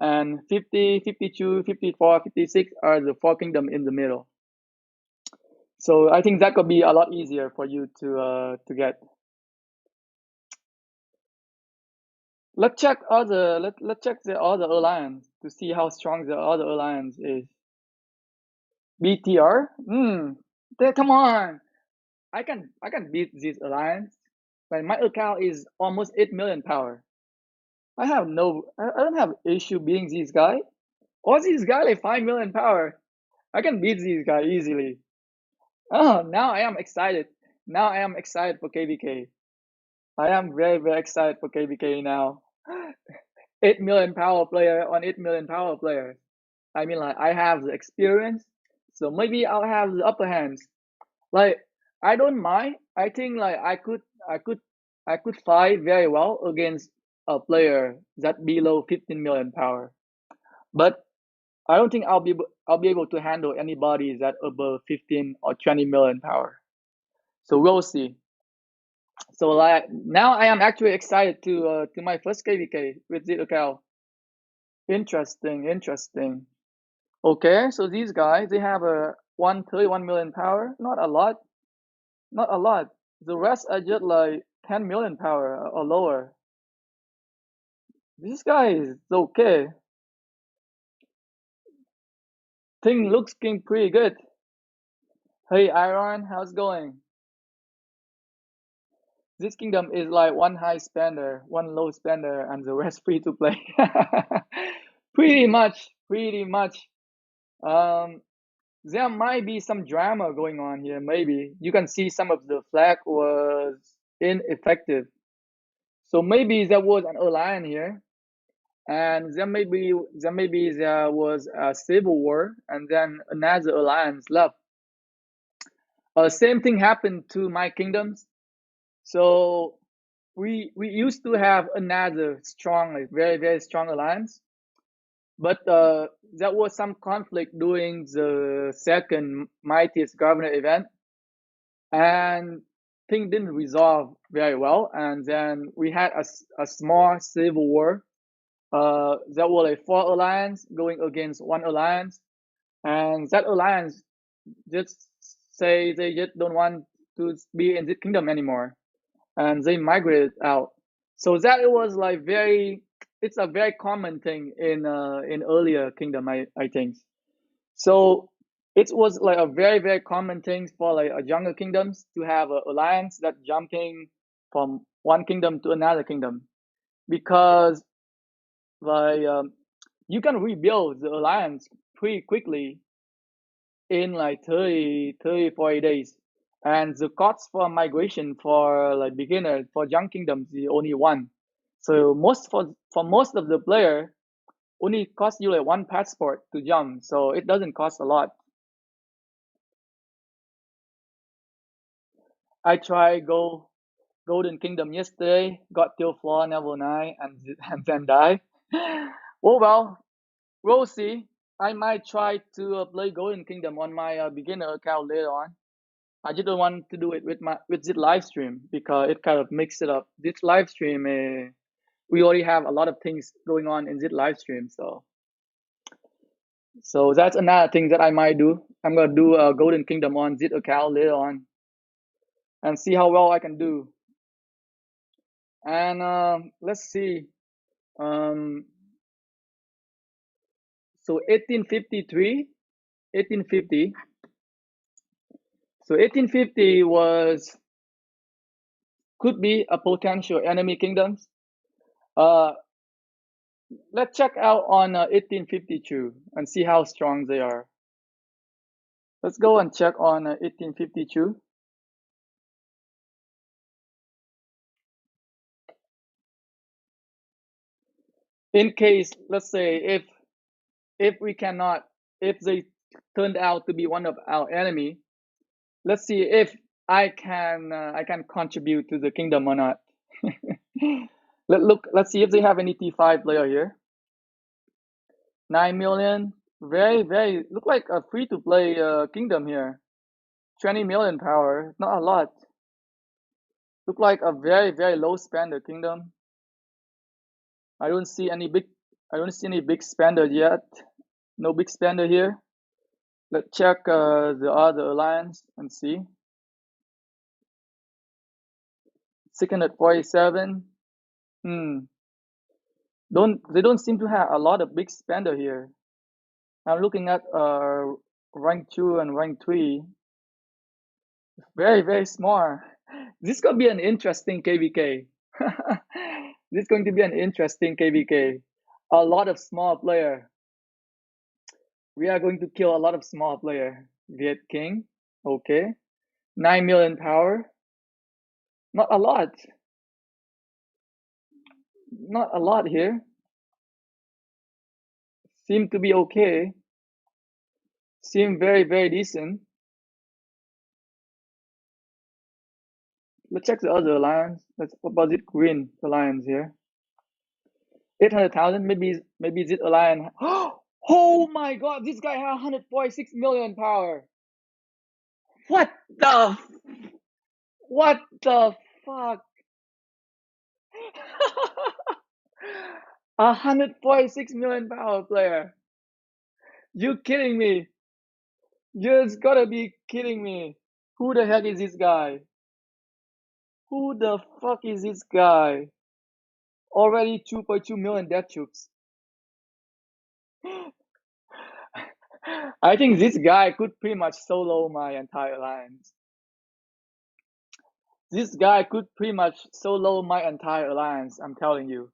and 50, 52, 54, 56 are the four kingdom in the middle. So I think that could be a lot easier for you to get. Let's check let's check the other alliance to see how strong the other alliance is. BTR? Come on. I can beat this alliance. Like my account is almost 8 million power. I don't have issue beating this guy. Or this guy like 5 million power. I can beat this guy easily. Oh, now I am excited. Now I am excited for KVK. I am very excited for KVK now. 8 million power player on 8 million power player. I mean, like, I have the experience, so maybe I'll have the upper hands. Like, I don't mind. I think like I could fight very well against a player that below 15 million power. But I don't think I'll be able to handle anybody that above 15 or 20 million power. So we'll see. So like now I am actually excited to my first KVK with the account. Interesting. Okay, so these guys they have a 131 million power. Not a lot. The rest are just like 10 million power or lower. This guy is okay. Thing looks pretty good. Hey Iron, how's it going? This kingdom is like one high spender, one low spender, and the rest free to play. Pretty much. Um, there might be some drama going on here. Maybe you can see some of the flag was ineffective. So maybe there was an alliance here, and there was a civil war, and then another alliance left. Same thing happened to my kingdoms. So we used to have another strong, like very strong alliance, but there was some conflict during the second mightiest governor event, and things didn't resolve very well. And then we had a small civil war. There were like four alliance going against one alliance, and that alliance just say they just don't want to be in the kingdom anymore, and they migrated out. So that it was like it's a very common thing in earlier kingdom, I think. So it was like a very common thing for like a younger kingdoms to have an alliance that jumping from one kingdom to another kingdom, because like you can rebuild the alliance pretty quickly in like 40 days, and the cost for migration for like beginner for young kingdoms is only one. So for most of the player only cost you like one passport to jump, so it doesn't cost a lot. I tried Golden Kingdom yesterday, got till floor level 9 and and then die. Oh well, we'll see. I might try to play Golden Kingdom on my beginner account later on. I just don't want to do it with this live stream because it kind of mixes it up. This live stream, we already have a lot of things going on in this live stream, so that's another thing that I might do. I'm gonna do a Golden Kingdom on this account later on and see how well I can do. And let's see. Um, so 1853, 1850. So 1850 was could be a potential enemy kingdoms. Uh, let's check out on 1852 and see how strong they are. Let's go and check on 1852. In case, let's say, if we cannot, if they turned out to be one of our enemy, let's see if I can contribute to the kingdom or not. Let's see if they have any T5 player here. 9 million, very look like a free to play kingdom here. 20 million power, not a lot. Look like a very low spender kingdom. I don't see any big spender yet. No big spender here. Let's check the other alliance and see. 647. They don't seem to have a lot of big spender here. I'm looking at rank 2 and rank 3. Very small. This could be an interesting KVK. This is going to be an interesting KVK. A lot of small player. We are going to kill a lot of small player. Viet King. Okay. 9 million power. Not a lot. Not a lot here. Seem to be okay. Seem very decent. Let's check the other alliance. Let's opposite green alliance here. 800,000. Maybe this alliance. Oh my god! This guy has 146 million power. What the? What the fuck? 146 million power player. You kidding me? You just gotta be kidding me. Who the heck is this guy? Who the fuck is this guy? Already 2.2 million death troops. I think this guy could pretty much solo my entire alliance. This guy could pretty much solo my entire alliance, I'm telling you.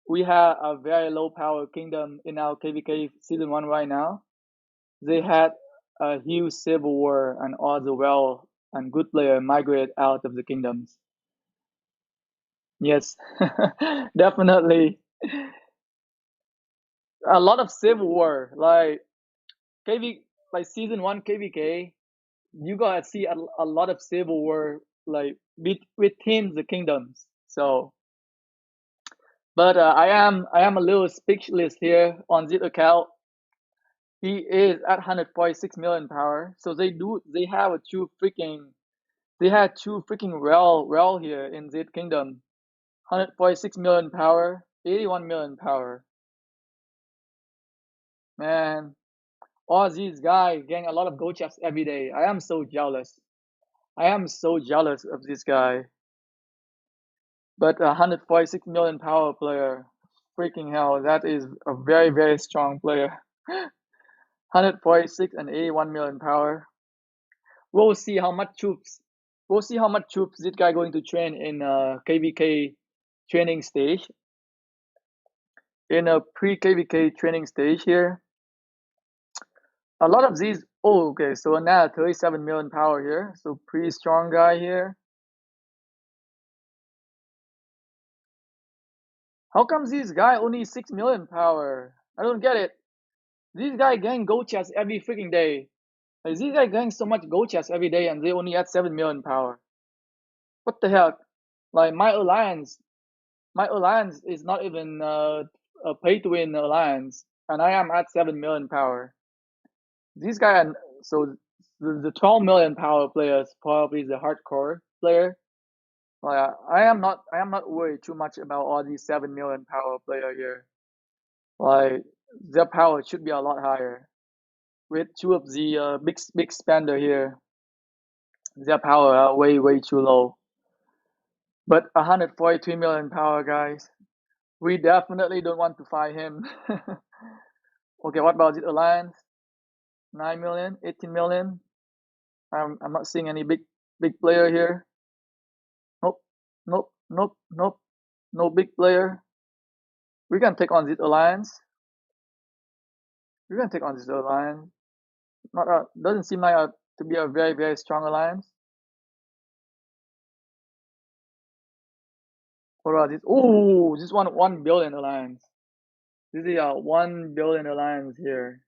We have a very low power kingdom in our KVK season 1 right now. They had a huge civil war and all the well and good player migrate out of the kingdoms. Yes, definitely. A lot of civil war, like like season 1 KVK, you gotta see a lot of civil war like within the kingdoms. So, but I am a little speechless here on this account. He is at 146 million power. So they have two freaking well here in this kingdom. 146 million power, 81 million power. Man, all these guys getting a lot of gold chests every day. I am so jealous. I am so jealous of this guy. But 146 million power player, freaking hell, that is a very strong player. 146 and 81 million power. We'll see how much troops. We'll see how much troops this guy going to train in KVK training stage. In a pre-KVK training stage here. A lot of these. Oh, okay. So now 37 million power here. So pretty strong guy here. How comes this guy only 6 million power? I don't get it. This guy getting gold chests every freaking day. Like, this guy getting so much gold chests every day and they only had 7 million power. What the heck? Like my alliance, My alliance is not even a pay to win alliance, and I am at 7 million power. These guys, so the 12 million power players probably the hardcore player. Like I am not worried too much about all these 7 million power player here. Like their power should be a lot higher. With two of the big spender here, their power are way too low. But 143 million power guys, we definitely don't want to fight him. Okay, what about the alliance? 9 million, 18 million. I'm not seeing any big player here. Nope, nope. No big player. We can take on this alliance. We can take on this alliance. Not doesn't seem like to be a very strong alliance. What about this? Oh, this 1 billion alliance. This is a 1 billion alliance here.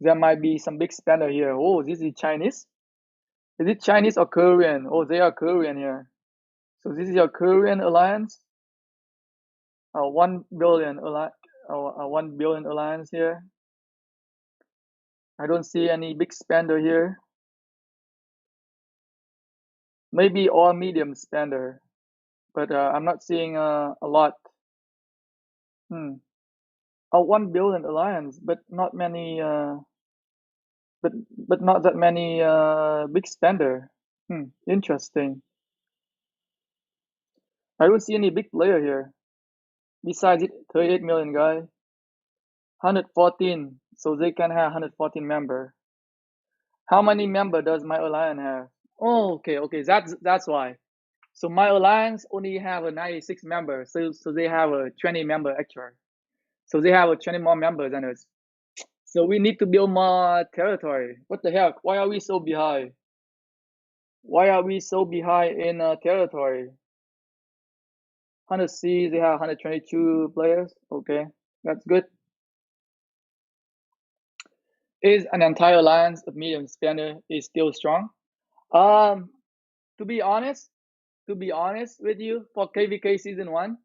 There might be some big spender here. Oh, this is Chinese. Is it Chinese or Korean? Oh, they are Korean here. So this is your Korean alliance. 1 billion alliance. 1 billion alliance here. I don't see any big spender here. Maybe all medium spender, but I'm not seeing a lot. Hmm. A 1 billion alliance, but not many. But not that many big spender. Interesting. I don't see any big player here. Besides it, 38 million guy, 114. So they can have 114 member. How many member does my alliance have? Oh, okay. That's why. So my alliance only have a 96 member. So they have a 20 member extra. So they have a 20 more members than us. So we need to build more territory. What the heck? Why are we so behind? Why are we so behind in territory? 100C, they have 122 players. Okay, that's good. Is an entire alliance of medium spender is still strong? Um, to be honest, with you, for KVK season one,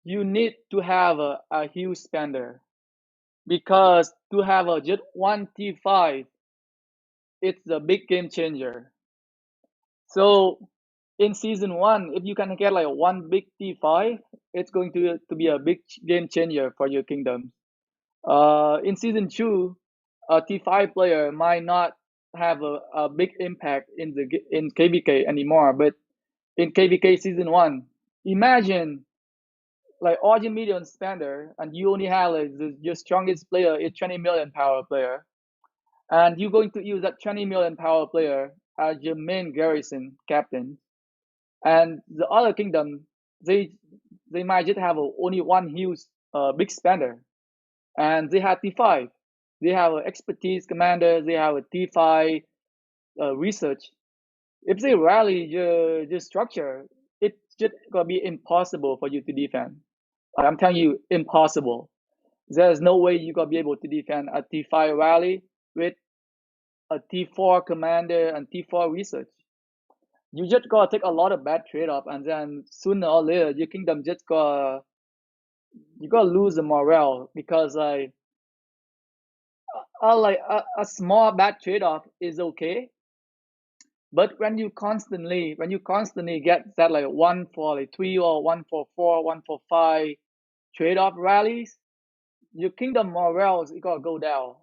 you need to have a huge spender because to have a just one T5, it's a big game changer. So in season one, if you can get like one big T5, it's going to be a big game changer for your kingdom. In season two, a T5 player might not have a big impact in KVK anymore, but in KVK season one, imagine like all your medium spender and you only have like your strongest player is 20 million power player, and you're going to use that 20 million power player as your main garrison captain, and the other kingdom they they might just have only one huge big spender, and they have T5. They have a expertise commander. They have a T5 research. If they rally your structure, it's just gonna be impossible for you to defend. I'm telling you, impossible. There's no way you're gonna be able to defend a T5 rally with a T4 commander and T4 research. You just gotta take a lot of bad trade off, and then sooner or later, your kingdom just gotta you gotta lose the morale because a small bad trade off is okay, but when you constantly get that like 1 for 3 or 1 for 4, 1 for 5 trade off rallies, your kingdom morale is gonna go down,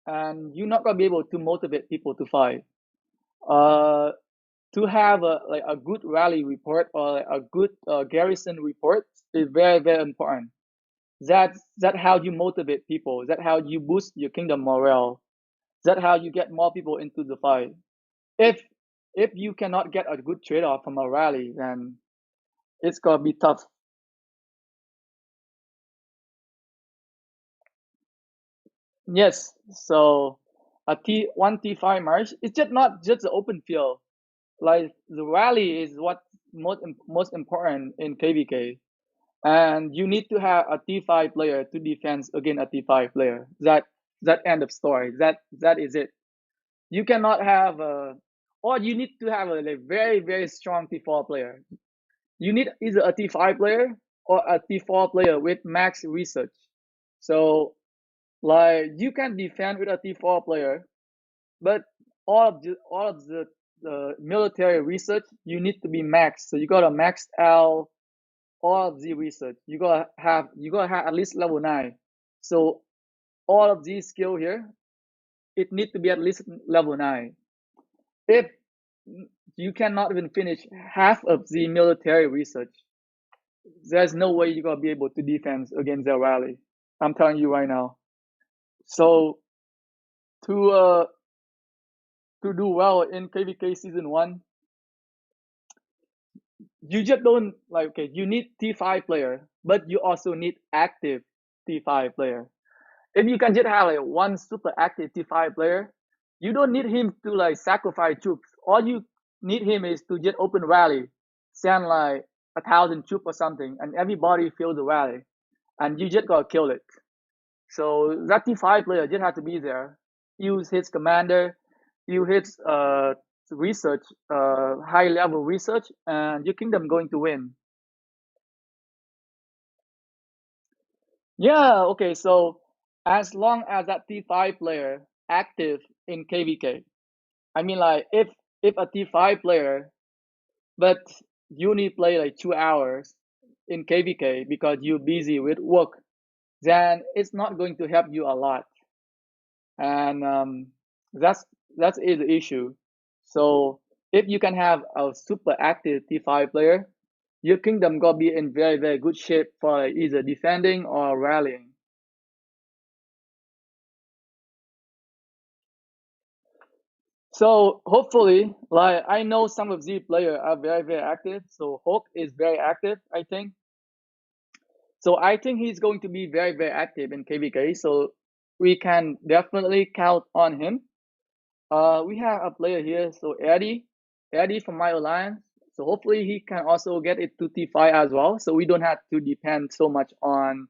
and you're not gonna be able to motivate people to fight. Uh, to have a good rally report or like a good garrison report is very important. That how you motivate people. That how you boost your kingdom morale. That how you get more people into the fight. If if you cannot get a good trade off from a rally, then it's gonna be tough. Yes. So a T1 T5 march, it's just not just the open field. Like the rally is what most important in KVK, and you need to have a T5 player to defend against a T5 player. That end of story. That is it. You cannot have or you need to have a like, very strong T4 player. You need either a T5 player or a T4 player with max research. So like you can defend with a T4 player, but all of the military research you need to be maxed. So you gotta max out all of the research. You gotta have at least level 9. So all of these skill here, it need to be at least level 9. If you cannot even finish half of the military research, there's no way you're gonna be able to defend against their rally. I'm telling you right now. So to uh to do well in KVK season 1, you just don't like okay, you need T5 player, but you also need active T5 player. If you can just have like one super active T5 player, you don't need him to like sacrifice troops. All you need him is to just open rally, send like 1,000 troops or something, and everybody fills the rally, and you just gotta kill it. So that T5 player just has to be there. Use his commander, use his research, high level research, and your kingdom going to win. Yeah, okay, so as long as that T5 player active in KVK, I mean like if a T5 player but you only play like 2 hours in KVK because you're busy with work, then it's not going to help you a lot. And that's that is the issue. So if you can have a super active T5 player, your kingdom gonna be in very very good shape for like either defending or rallying. So hopefully, like I know some of these players are very very active. So RoK is very active, I think. So I think he's going to be very very active in KVK. So we can definitely count on him. We have a player here, so Eddie from my alliance. So hopefully he can also get it to T5 as well. So we don't have to depend so much on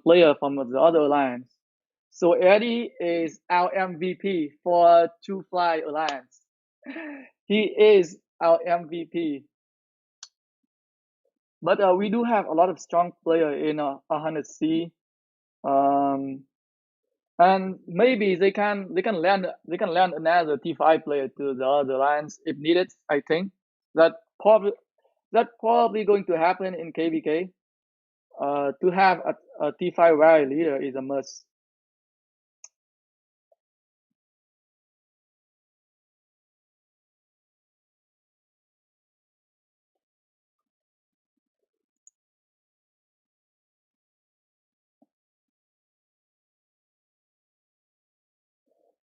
player from the other alliance. So Eddie is our MVP for Two Fly Alliance. He is our MVP. But we do have a lot of strong player in 100C. Um, and maybe they can land another T5 player to the other lines if needed. I think that probably going to happen in KVK. To have a T5 rally leader is a must.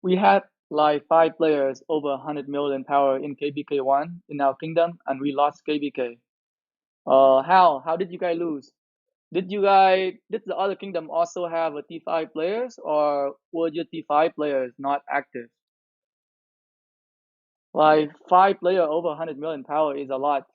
We had like 5 players over 100 million power in KVK 1 in our kingdom, and we lost KVK. How did you guys lose? Did the other kingdom also have a T5 players, or were your T5 players not active? Like 5 player over 100 million power is a lot.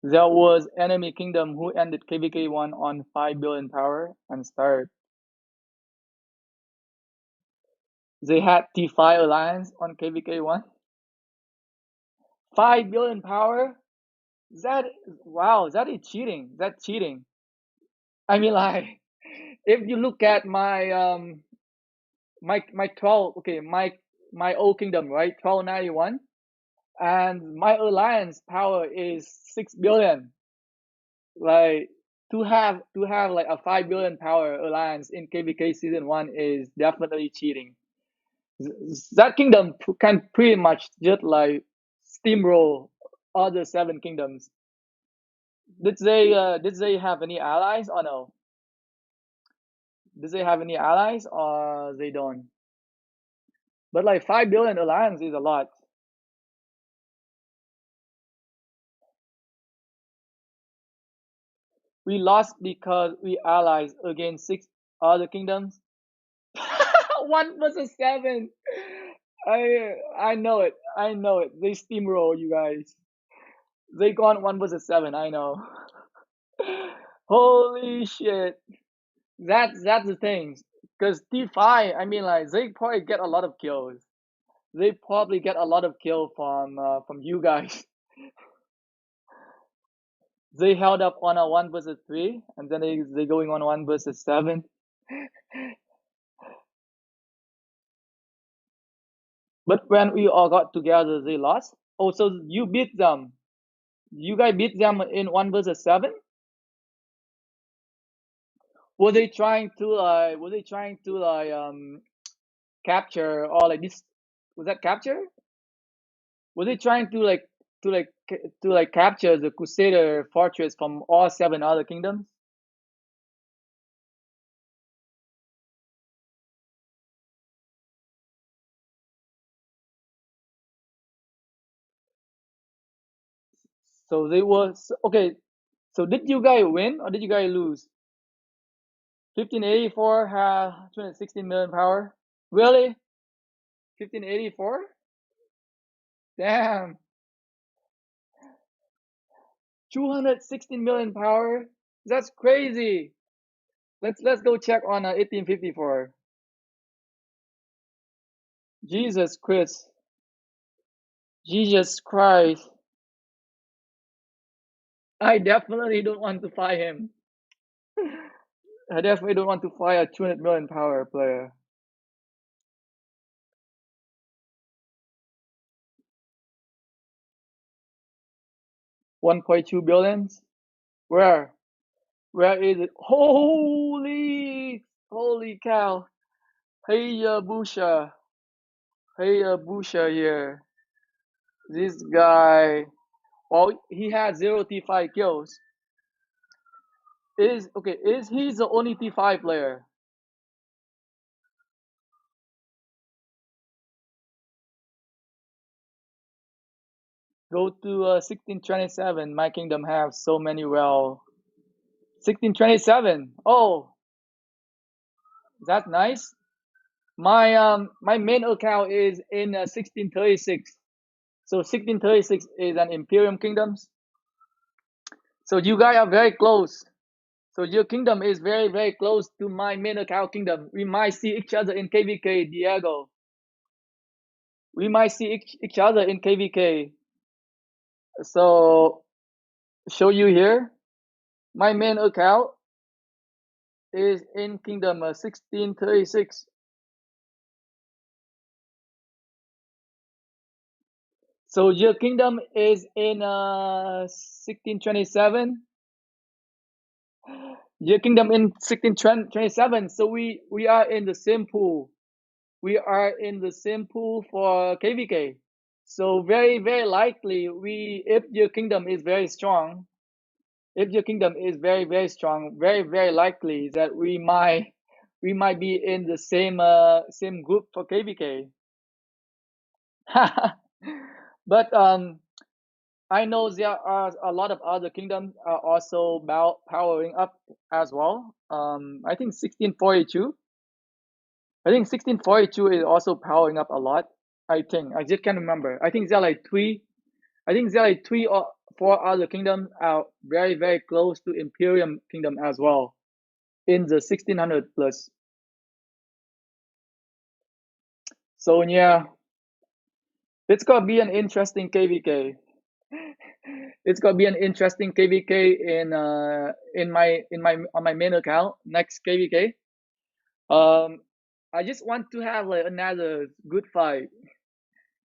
There was enemy kingdom who ended KVK 1 on 5 billion power and started. They had T5 alliance on KVK 1. 5 billion power? That wow, that is cheating. That's cheating. I mean like if you look at my 12 okay, my old kingdom, right? 1291, and my alliance power is 6 billion. Like to have like a 5 billion power alliance in KVK season 1 is definitely cheating. That kingdom can pretty much just like steamroll other 7 kingdoms. Did they have any allies or no? Did they have any allies or they don't? But like 5 billion alliance is a lot. We lost because we allies against 6 other kingdoms. 1 versus 7. I know it. I know it. They steamroll you guys. They gone 1 versus 7. I know. Holy shit. That's the thing. Because T5, I mean, like they probably get a lot of kills. They probably get a lot of kill from you guys. They held up on a 1 versus 3, and then they going on 1 versus 7. But when we all got together, they lost. Oh, so you beat them. You guys beat them in 1 versus 7. Were they trying to capture or like this? Was that capture? Were they trying to capture the Crusader fortress from all 7 other kingdoms? So they was okay. So did you guys win or did you guys lose? 1584 had 216 million power. Really? 1584? Damn. 216 million power? That's crazy. Let's go check on 1854. Jesus Christ. Jesus Christ. I definitely don't want to fight him. I definitely don't want to fight a 200 million power player. 1.2 billions? Where? Where is it? Holy cow. Hey, Busha. Hey, Busha here. This guy. Well, he had 0 T5 kills. Is he the only T5 player? Go to 1627. My kingdom have so many well. 1627. Oh, that's nice. My main account is in 1636. So 1636 is an Imperium kingdoms. So you guys are very close. So your kingdom is very close to my main account kingdom. We might see each other in KVK, Diego. We might see each other in KVK. So show you here. My main account is in kingdom 1636. So your kingdom is in 1627. Your kingdom in 1627. So we are in the same pool. We are in the same pool for KVK. So very likely we if your kingdom is very strong, if your kingdom is very strong, very likely that we might be in the same group for KVK. But I know there are a lot of other kingdoms are also powering up as well. I think 1642. I think 1642 is also powering up a lot. I just can't remember. I think there are like three. I think there are like 3 or 4 other kingdoms are very close to Imperium kingdom as well in the 1600 plus. So yeah, it's gonna be an interesting KVK. It's gonna be an interesting KVK in my on my main account next KVK. Um, I just want to have like another good fight.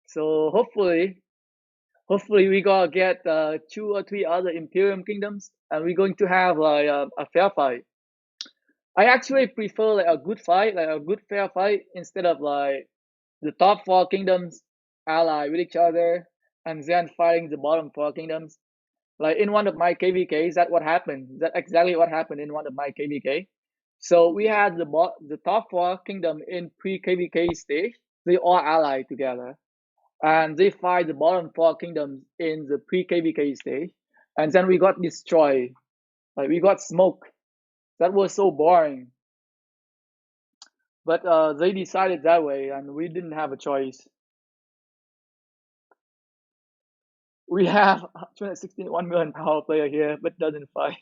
So hopefully we gonna get 2 or 3 other Imperium kingdoms, and we're going to have like a fair fight. I actually prefer like a good fight, like a good fair fight, instead of like the top 4 kingdoms ally with each other and then fighting the bottom 4 kingdoms. Like in one of my KVKs, that what happened. That exactly what happened in one of my KVK. So we had the top 4 kingdom in pre KVK stage. They all allied together, and they fight the bottom 4 kingdoms in the pre KVK stage, and then we got destroyed. Like we got smoked. That was so boring. But they decided that way, and we didn't have a choice. We have 216 1 million power player here, but doesn't fight.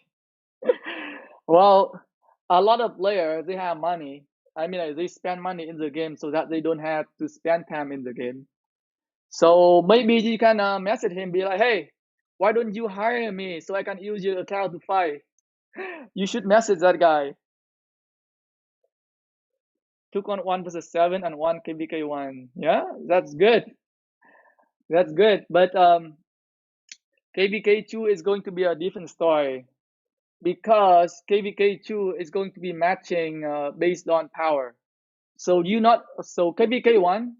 Well, a lot of players they have money, I mean, like, they spend money in the game so that they don't have to spend time in the game. So maybe you can message him, be like, hey, why don't you hire me so I can use your account to fight? You should message that guy. Took on 1 versus 7 and 1 KVK 1. Yeah, that's good. That's good. But KVK 2 is going to be a different story because KVK 2 is going to be matching based on power. So you not so KVK 1.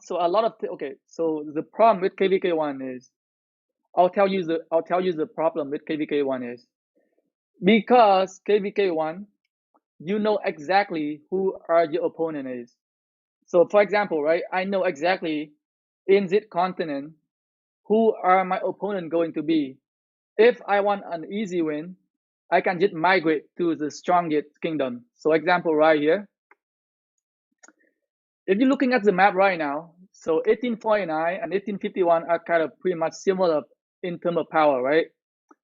So a lot of okay. So the problem with KVK 1 is I'll tell you the problem with KVK 1 is because KVK 1 you know exactly who are your opponent is. So for example, right, I know exactly in this continent who are my opponent going to be. If I want an easy win, I can just migrate to the strongest kingdom. So example right here, if you're looking at the map right now, so 1849 and 1851 are kind of pretty much similar in terms of power, right?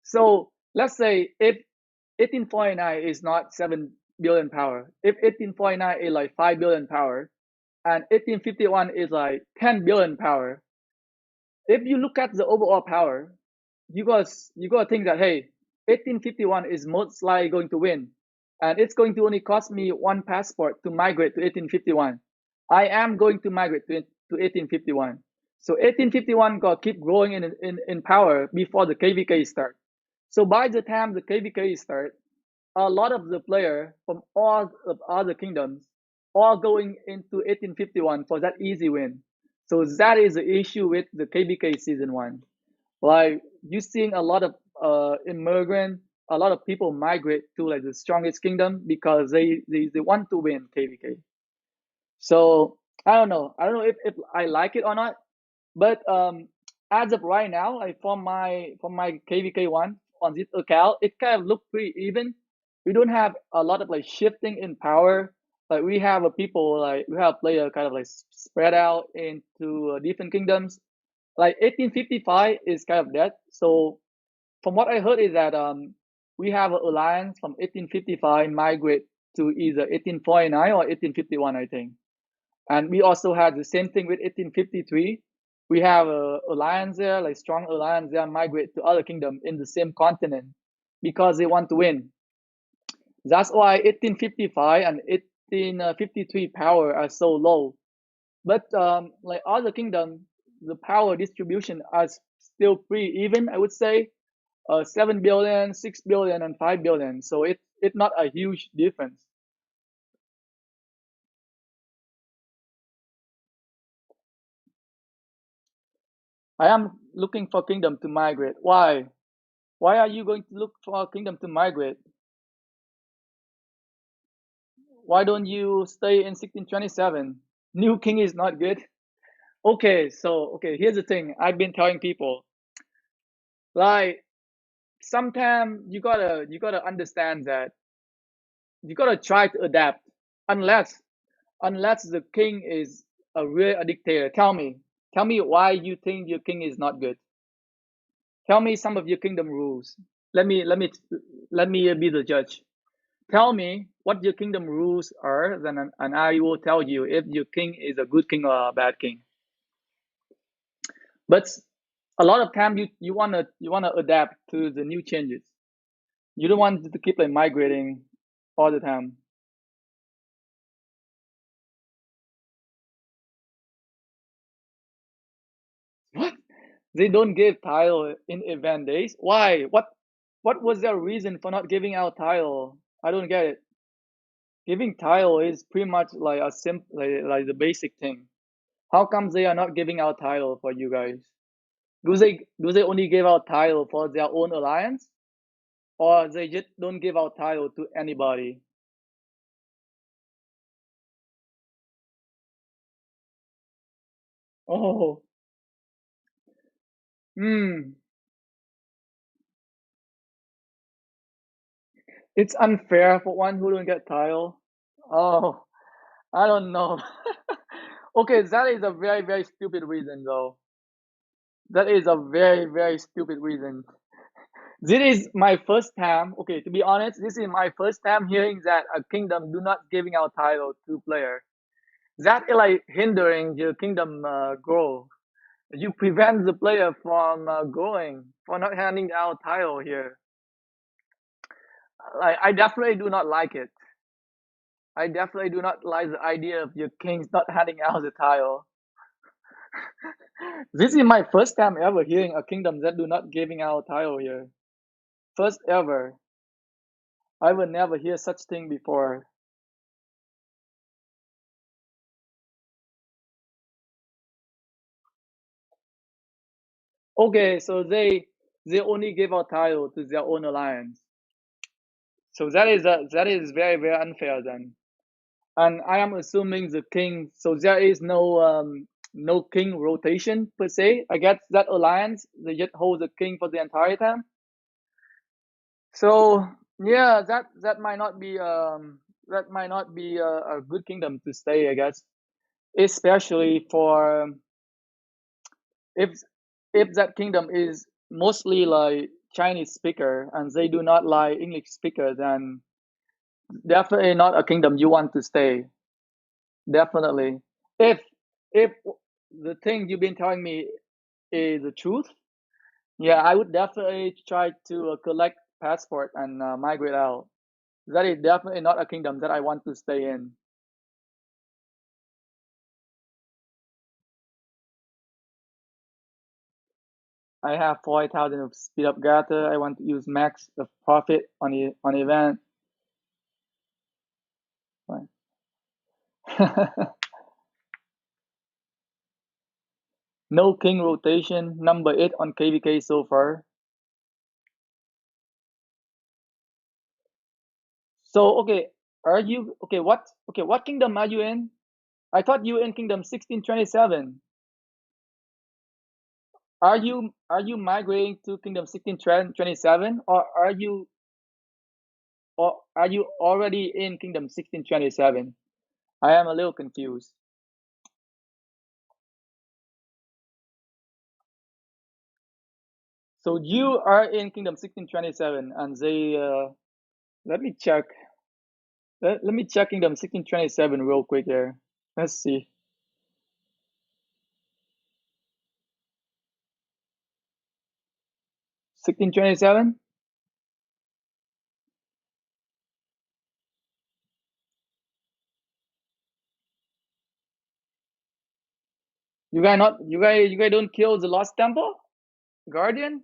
So let's say if 1849 is not 7 billion power, if 1849 is like 5 billion power, and 1851 is like 10 billion power, if you look at the overall power, you got to think that hey, 1851 is most likely going to win, and it's going to only cost me one passport to migrate to 1851. I am going to migrate to 1851. So 1851 got keep growing in power before the KVK start. So by the time the KVK start, a lot of the player from all of other kingdoms all going into 1851 for that easy win. So that is the issue with the KVK season 1. Like you seeing a lot of immigrant, a lot of people migrate to like the strongest kingdom because they want to win KVK. So I don't know if I like it or not, but as of right now, like for my KVK 1 on this account, it kind of look pretty even. We don't have a lot of like shifting in power. Like we have a people like we have player kind of like spread out into different kingdoms. Like 1855 is kind of dead. So from what I heard is that we have an alliance from 1855 migrate to either 1849 or 1851, I think. And we also had the same thing with 1853. We have a alliance there, like strong alliance there, migrate to other kingdom in the same continent because they want to win. That's why 1855 and 1853 power are so low. But like other kingdom, the power distribution are still pretty even, I would say. 7 billion, 6 billion, and 5 billion. So it's not a huge difference. I am looking for kingdom to migrate. Why? Why are you going to look for a kingdom to migrate? Why don't you stay in 1627? New king is not good. Okay, so okay, here's the thing. I've been telling people like sometimes you gotta understand that you gotta try to adapt unless the king is a dictator. Tell me why you think your king is not good. Tell me some of your kingdom rules. Let me be the judge. Tell me what your kingdom rules are, then and I will tell you if your king is a good king or a bad king. But a lot of time you wanna adapt to the new changes. You don't want to keep like migrating all the time. What? They don't give title in event days. Why? What was their reason for not giving out title? I don't get it. Giving title is pretty much like a simple like the basic thing. How comes they are not giving out title for you guys? Do they only give out title for their own alliance, or they just don't give out title to anybody? Oh, hmm, it's unfair for one who don't get title. Oh, I don't know. Okay, that is a very stupid reason though. That is a very stupid reason. This is my first time. Okay, to be honest, this is my first time hearing that a kingdom do not giving out title to player. That is like hindering your kingdom grow. You prevent the player from growing for not handing out title here. Like I definitely do not like it. I definitely do not like the idea of your kings not handing out the title. This is my first time ever hearing a kingdom that do not giving out title here. First ever. I will never hear such thing before. Okay, so they only give out title to their own alliance. So that is very very unfair then. And I am assuming the king. So there is no king rotation per se. I guess that alliance they just hold the king for the entire time. So yeah, that might not be a good kingdom to stay. I guess especially for if if that kingdom is mostly like Chinese speaker and they do not like English speaker, then definitely not a kingdom you want to stay. Definitely. If if the thing you've been telling me is the truth, yeah, I would definitely try to collect passport and migrate out. That is definitely not a kingdom that I want to stay in. I have 40,000 of speed up gather. I want to use max of profit on event. No king rotation. Number 8 on KVK so far. So okay, are you okay? What kingdom are you in? I thought you were in kingdom 1627. Are you migrating to kingdom 1627 or are you already in kingdom 1627? I am a little confused. So you are in kingdom 1627 and they let me check. Let me check kingdom 1627 real quick here. Let's see. 1627? You guys don't kill the lost temple guardian?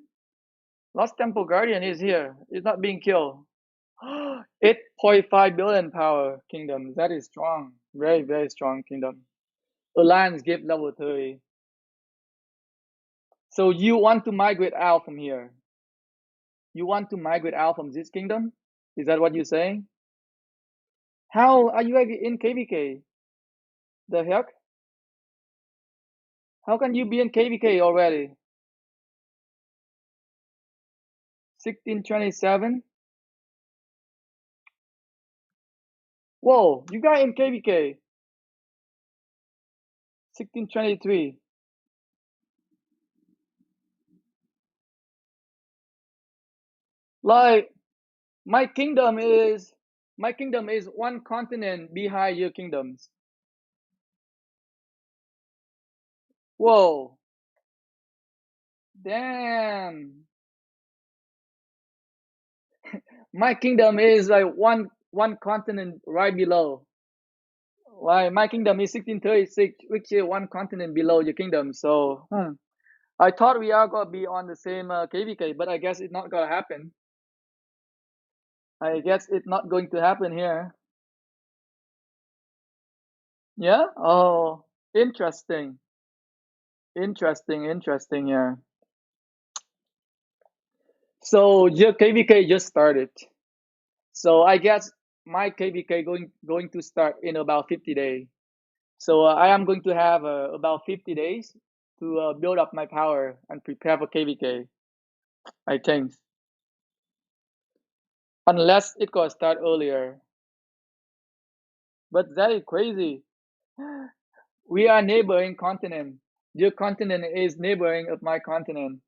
Lost temple guardian is here. It's not being killed. 8.5 billion power kingdom. That is strong. Very, very strong kingdom. Alliance give level 30. So you want to migrate out from here. You want to migrate out from this kingdom? Is that what you're saying? How are you in KVK? The heck? How can you be in KVK already? 1627? Whoa, you got in KVK. 1623. Like my kingdom is my kingdom is one continent behind your kingdoms. Whoa, damn. My kingdom is like one continent right below. Like my kingdom is 1636, which is one continent below your kingdom. So I thought we are gonna be on the same KVK, but I guess it's not gonna happen. I guess it's not going to happen here. Yeah. Oh, interesting. Interesting. Interesting. Yeah. So your KVK just started. So I guess my KVK going to start in about 50 days. So I am going to have about 50 days to build up my power and prepare for KVK. I think, unless it could start earlier. But that is crazy. We are neighboring continent. Your continent is neighboring of my continent.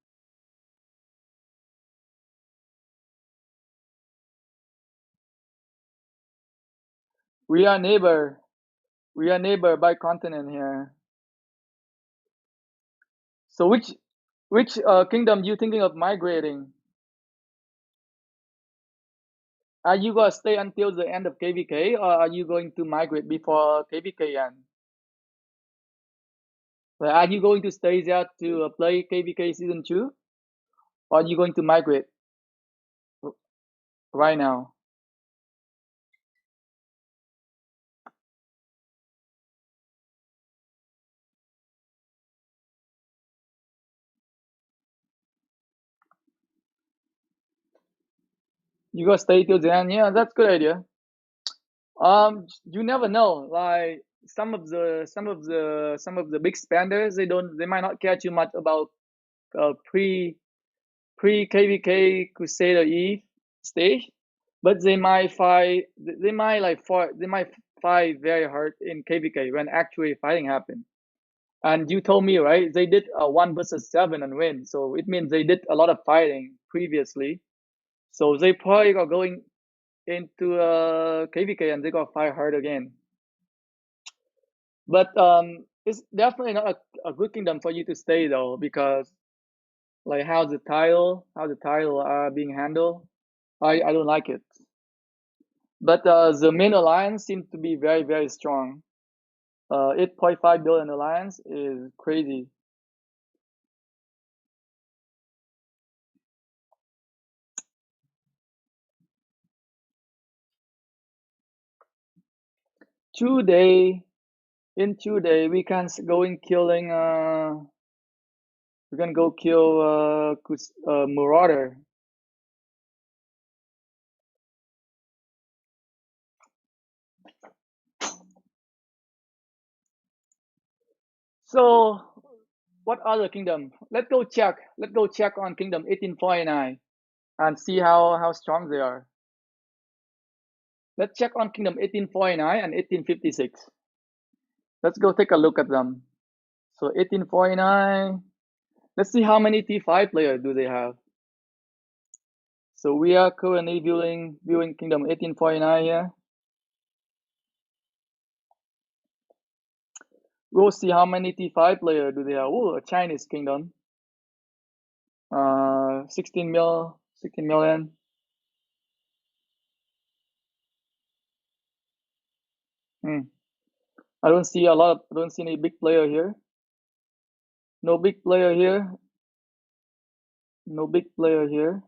We are neighbor. We are neighbor by continent here. So which kingdom you thinking of migrating? Are you gonna stay until the end of KVK, or are you going to migrate before KVK end? Like, are you going to stay there to play KVK season 2, or are you going to migrate right now? You gonna stay till the end? Yeah, that's good idea. You never know. Like some of the big spenders, they might not care too much about pre KVK Crusader Eve stage, but they might fight very hard in KVK when actually fighting happen. And you told me, right? They did a 1 versus 7 and win, so it means they did a lot of fighting previously. So they probably are going into KVK and they got fight hard again. But it's definitely not a good kingdom for you to stay though, because like how the title are being handled, I don't like it. But the main alliance seems to be very very strong. 8.5 billion alliance is crazy. Today, in 2 day, we can go in killing. We can go kill Marauder. So, what other kingdom? Let's go check. Let's go check on Kingdom 1849 and see how strong they are. Let's check on Kingdom 1849 and 1856. Let's go take a look at them. So 1849. Let's see how many T5 players do they have. So we are currently viewing Kingdom 1849 here. We'll see how many T5 players do they have. Oh, a Chinese kingdom. 16 million. Hmm. I don't see any big player here. No big player here. No big player here.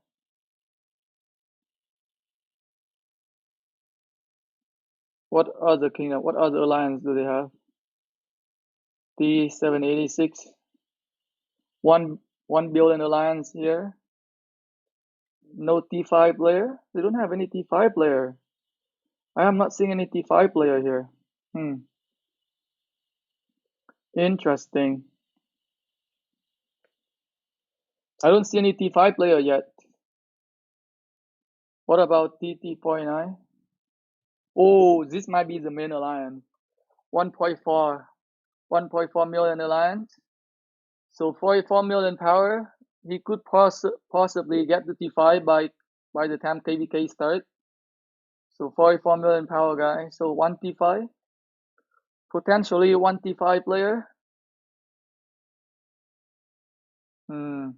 What other kingdom? What other alliance do they have? T786. 1 billion alliance here. No T5 player. They don't have any T5 player. I am not seeing any T5 player here. Hmm. Interesting. I don't see any T5 player yet. What about TT49? Oh, this might be the main alliance. 1.4 1.4 million alliance. So 44 million power. He could possibly get to T5 by the time KVK start. So 44 million power guy. So 1 T5. Potentially 1 T5 player. Hmm.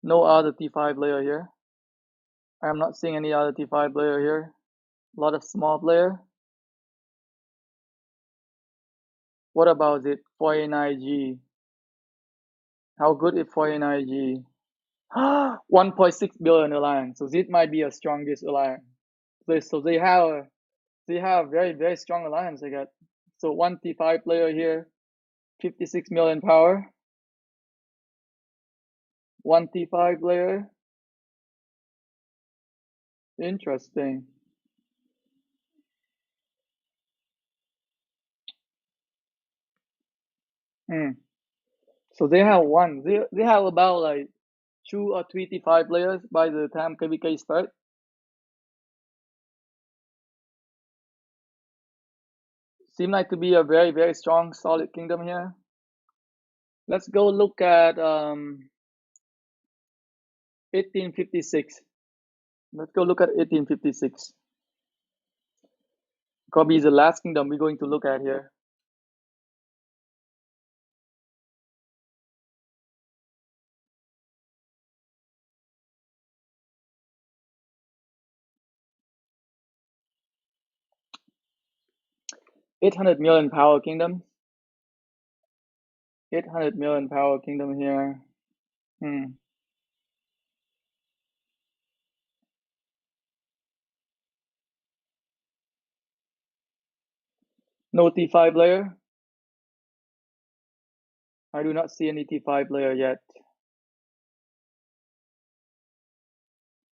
No other T5 player here. I'm not seeing any other T5 player here. A lot of small player. What about it? 49G. How good is 49G? 1.6 billion alliance. So this might be a strongest alliance. So they have very very strong alliance. I got so 1 T5 player here, 56 million power. 1 T5 player. Interesting. Hmm. So they have about like 2 or 3 T5 players by the time KVK start. Seem like to be a very very strong solid kingdom here. Let's go look at 1856. Let's go look at 1856. Kobe is the last kingdom we're going to look at here. $800 million power kingdom. 800 million power kingdom here. Hmm. No T5 layer. I do not see any T5 layer yet.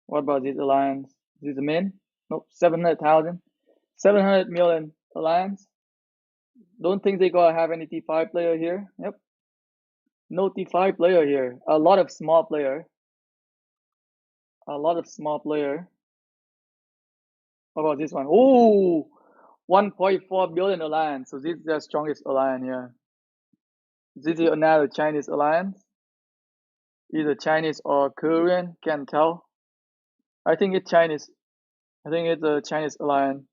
What about this alliance? Is this the main? Nope, 700,000. 700 million alliance. Don't think they gonna have any T5 player here. Yep. No T5 player here. A lot of small player. A lot of small player. What about this one? Oh, 1.4 billion alliance. So this is the strongest alliance here. This is another Chinese alliance. Either Chinese or Korean, can't tell. I think it's Chinese. I think it's a Chinese alliance.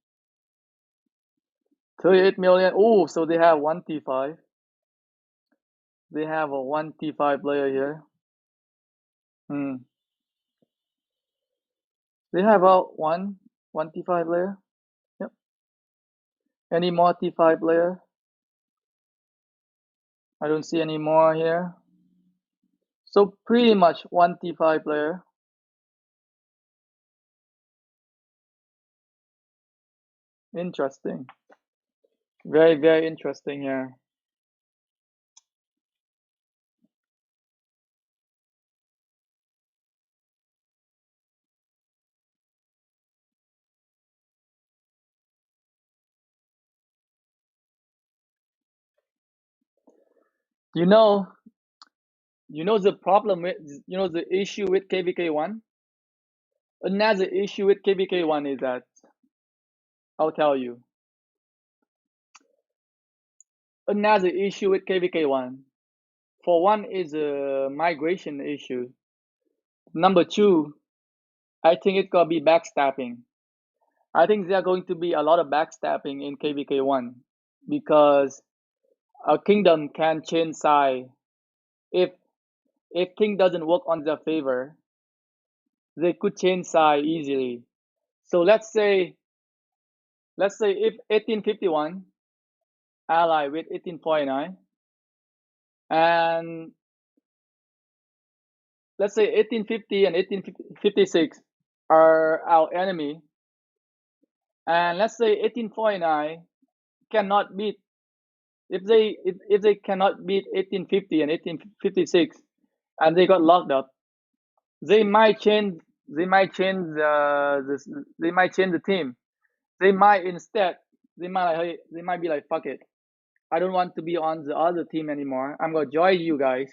38 million. Oh, so they have one T5. They have a one T5 player here. Hmm. They have a one T5 player. Yep. Any more T5 player? I don't see any more here. So pretty much one T5 player. Interesting. Very, very interesting here. You know, the problem with the issue with KVK1. Another issue with KVK1 is that I'll tell you. Another issue with KVK1. For one is a migration issue. Number two, I think it's gonna be backstabbing. I think there are going to be a lot of backstabbing in KVK1 because a kingdom can change side. If king doesn't work on their favor, they could change side easily. So let's say if 1851 ally with 1849 and let's say 1850 and 1856 are our enemy, and let's say 1849 cannot beat if they cannot beat 1850 and 1856 and they got locked up, they might change they might change the team. They might instead they might be like, fuck it, I don't want to be on the other team anymore. I'm gonna join you guys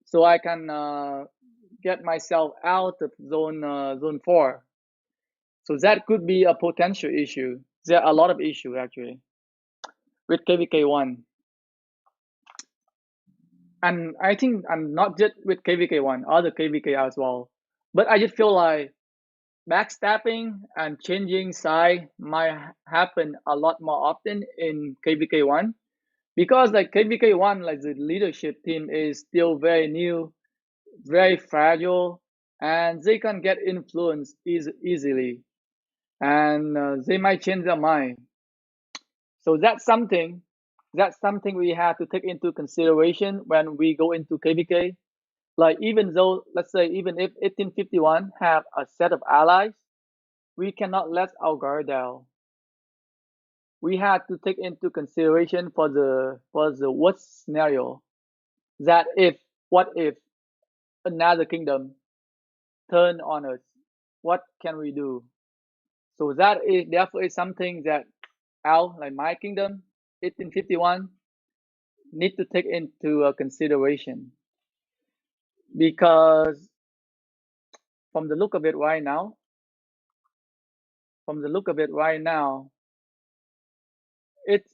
so I can get myself out of zone 4. So that could be a potential issue. There are a lot of issues actually with KVK1, and I think I'm not just with KVK1, other KVK as well. But I just feel like backstabbing and changing side might happen a lot more often in KVK1 because like KVK1, like the leadership team is still very new, very fragile, and they can get influenced easily, and they might change their mind. So that's something we have to take into consideration when we go into KVK. Like even though, let's say, even if 1851 have a set of allies, we cannot let our guard down. We have to take into consideration for the worst scenario, that if what if another kingdom turn on us, what can we do? So that is therefore is something that our, like my kingdom, 1851, need to take into consideration, because from the look of it right now, from the look of it right now, it's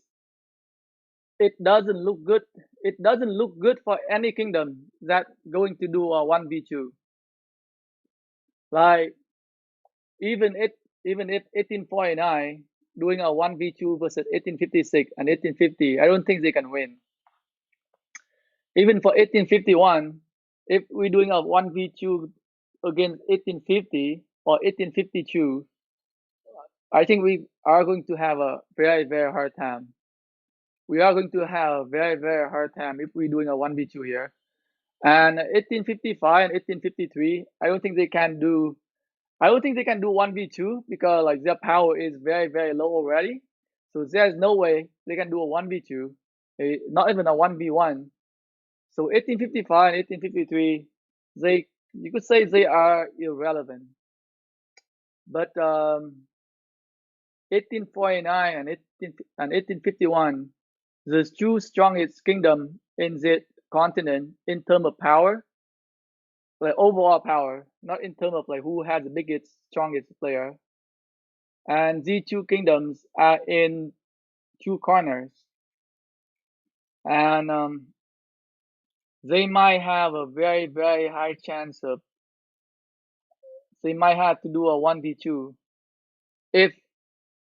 it doesn't look good. It doesn't look good for any kingdom that going to do a 1v2. Like Even it even if 1849 doing a 1v2 versus 1856 and 1850, I don't think they can win. Even for 1851, if we're doing a 1v2 against 1850 or 1852, I think we are going to have a very, very hard time. We are going to have a very, very hard time if we're doing a 1v2 here. And 1855 and 1853, I don't think they can do 1v2 because like their power is very, very low already. So there's no way they can do a 1v2, not even a 1v1. So 1855 and 1853, they you could say they are irrelevant. But 1849 and 1851, the two strongest kingdom in the continent in terms of power, like overall power, not in terms of like who has the biggest, strongest player. And these two kingdoms are in two corners, and they might have a very, very high chance of they might have to do a 1v2 if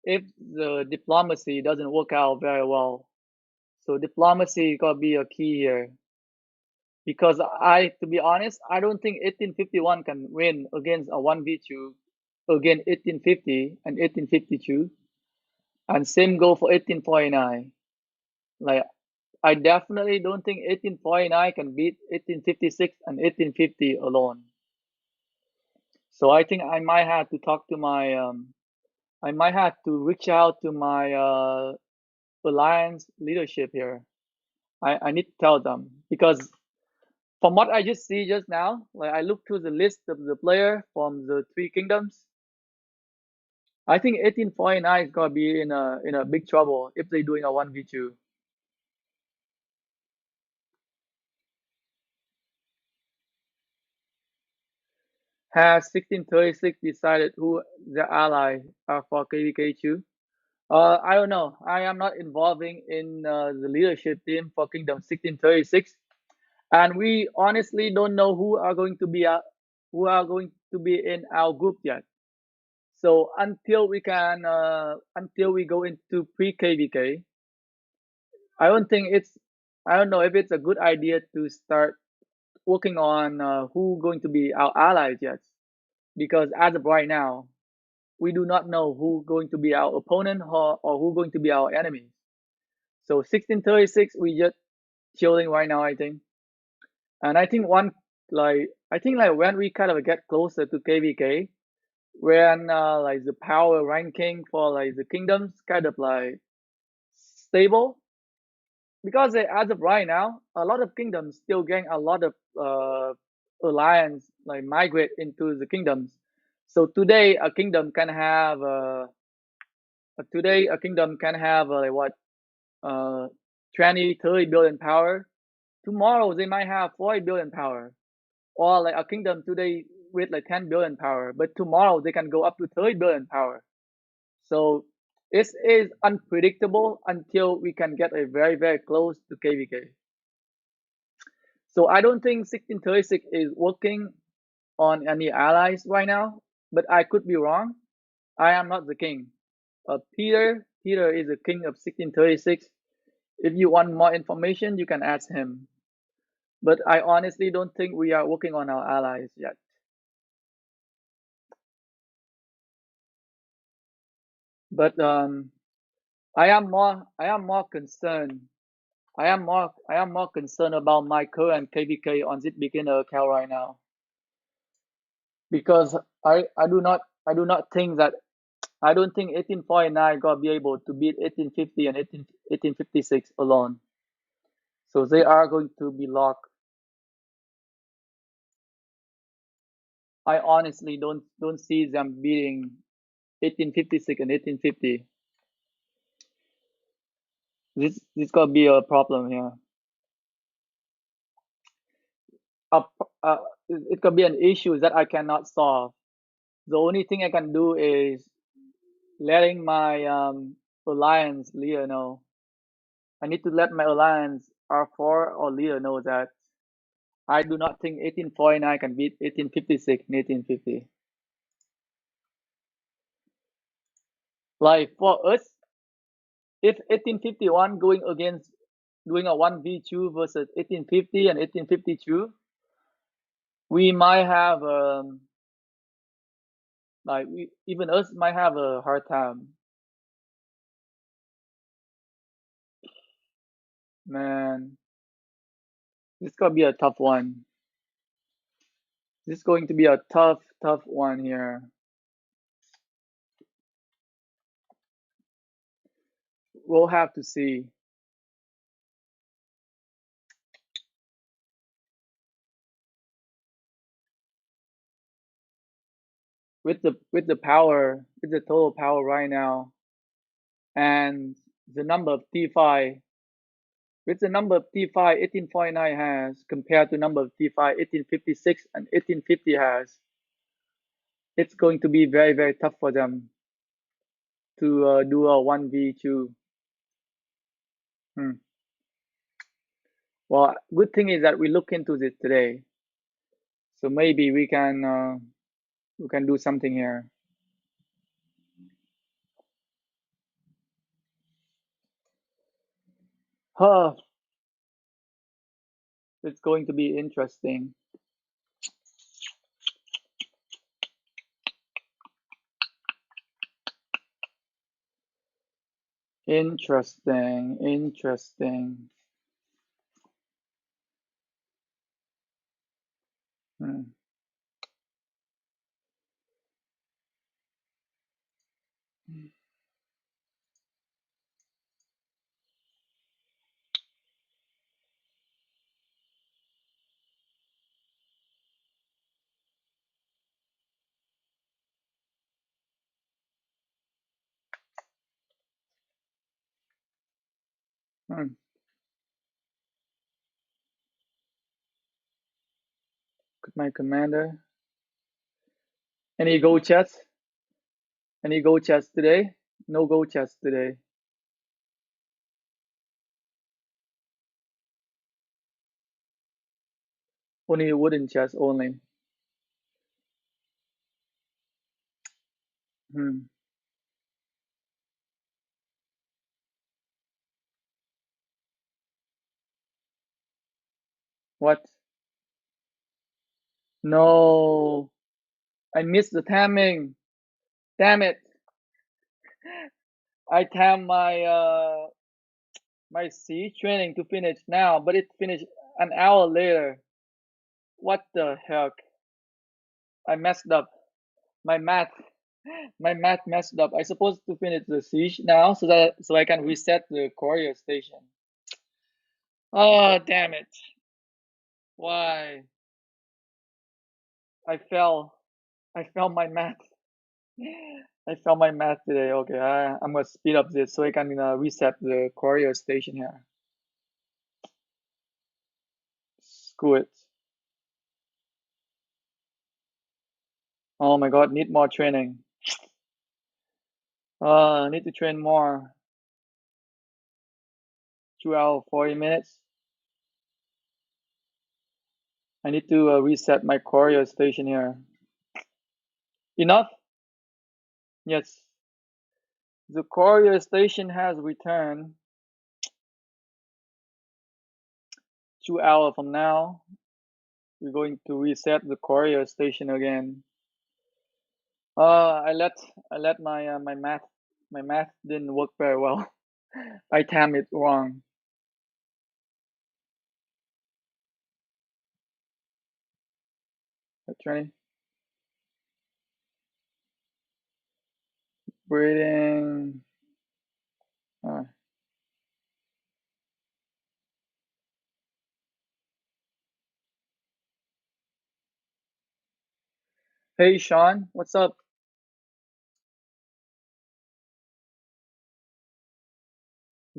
if the diplomacy doesn't work out very well. So diplomacy gotta be a key here. Because to be honest, I don't think 1851 can win against a 1v2 against 1850 and 1852. And same go for 1849. Like, I definitely don't think 1849 can beat 1856 and 1850 alone. So I think I might have to talk to I might have to reach out to my alliance leadership here. I need to tell them because from what I just see just now, like I look through the list of the player from the three kingdoms, I think 1849 is gonna be in a big trouble if they're doing a 1v2. Has 1636 decided who their ally are for KVK too? I don't know. I am not involving in the leadership team for Kingdom 1636, and we honestly don't know who are going to be in our group yet. So until we go into pre KVK, I don't think it's I don't know if it's a good idea to start working on who going to be our allies yet, because as of right now, we do not know who going to be our opponent or who going to be our enemy. So 1636, we just chilling right now, I think. And I think like when we kind of get closer to KVK, when like the power ranking for like the kingdoms kind of like stable, because as of right now, a lot of kingdoms still getting a lot of alliance like migrate into the kingdoms. So today a kingdom can have like what uh 20 30 billion power. Tomorrow they might have 40 billion power, or like a kingdom today with like 10 billion power, but tomorrow they can go up to 30 billion power. So it is unpredictable until we can get a very, very close to KVK. So I don't think 1636 is working on any allies right now, but I could be wrong. I am not the king. Peter is the king of 1636. If you want more information, you can ask him. But I honestly don't think we are working on our allies yet. But I am more concerned. I am more concerned about my current KVK on this beginner account right now because I do not think that I don't think 1849 gonna be able to beat 1850 and 1856 alone. So they are going to be locked. I honestly don't see them beating 1856 and 1850. This gonna be a problem here. Uh, uh, it could be an issue that I cannot solve. The only thing I can do is letting my alliance leader know. I need to let my alliance R4 or leader know that I do not think 1849 can beat 1856 and 1850. Like for us, if 1851 going against doing a 1v2 versus 1850 and 1852, we might have like even us might have a hard time. Man, this gonna be a tough one. This is going to be a tough one here. We'll have to see. With the power, with the total power right now, and the number of T5, with the number of T5 1849 has compared to number of T5 1856 and 1850 has, it's going to be very tough for them to do a 1v2. Hmm. Well, good thing is that we look into this today, so maybe we can do something here. Huh. It's going to be interesting. Interesting. Hmm. Hmm. My commander. Any go chess? Any go chess today? No go chess today. Only wooden chess only. Hmm. What? No. I missed the timing. Damn it. I timed my siege training to finish now, but it finished an hour later. What the heck? I messed up. My math my math messed up. I supposed to finish the siege now so I can reset the courier station. Oh damn it. Why? I fell. I failed my math. I failed my math today. Okay, I'm gonna speed up this so I can reset the courier station here. Screw it. Oh my god, need more training. I need to train more. 2 hours, 40 minutes. I need to reset my courier station here. Enough? Yes. The courier station has returned 2 hours from now. We're going to reset the courier station again. I let my math didn't work very well. I timed it wrong. Training, breathing. Uh, hey Sean, what's up?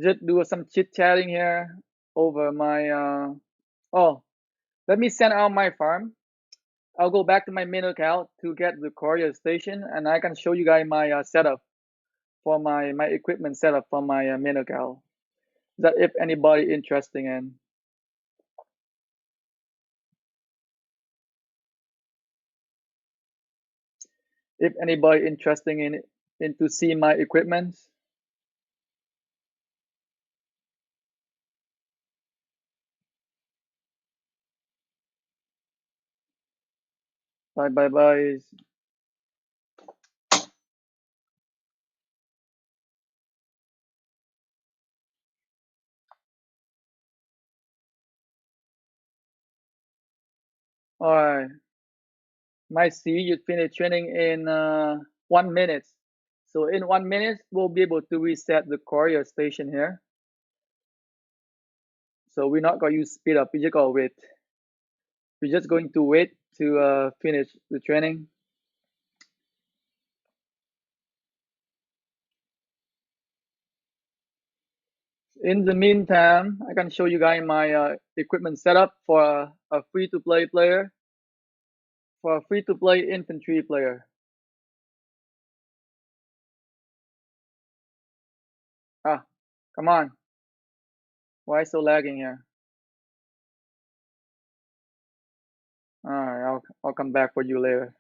Just do some chit chatting here over my. Oh, let me send out my farm. I'll go back to my main account to get the courier station, and I can show you guys my setup for my equipment setup for my main account. That if anybody interested in. If anybody interested in it, and to see my equipment. Bye bye bye. All right. My C, you finish training in 1 minute. So in 1 minute, we'll be able to reset the courier station here. So we're not going to use speed up. We just going to wait. We're just going to wait to finish the training. In the meantime, I can show you guys my equipment setup for a free-to-play player, for a free-to-play infantry player. Ah, come on. Why so lagging here? All right, I'll come back for you later.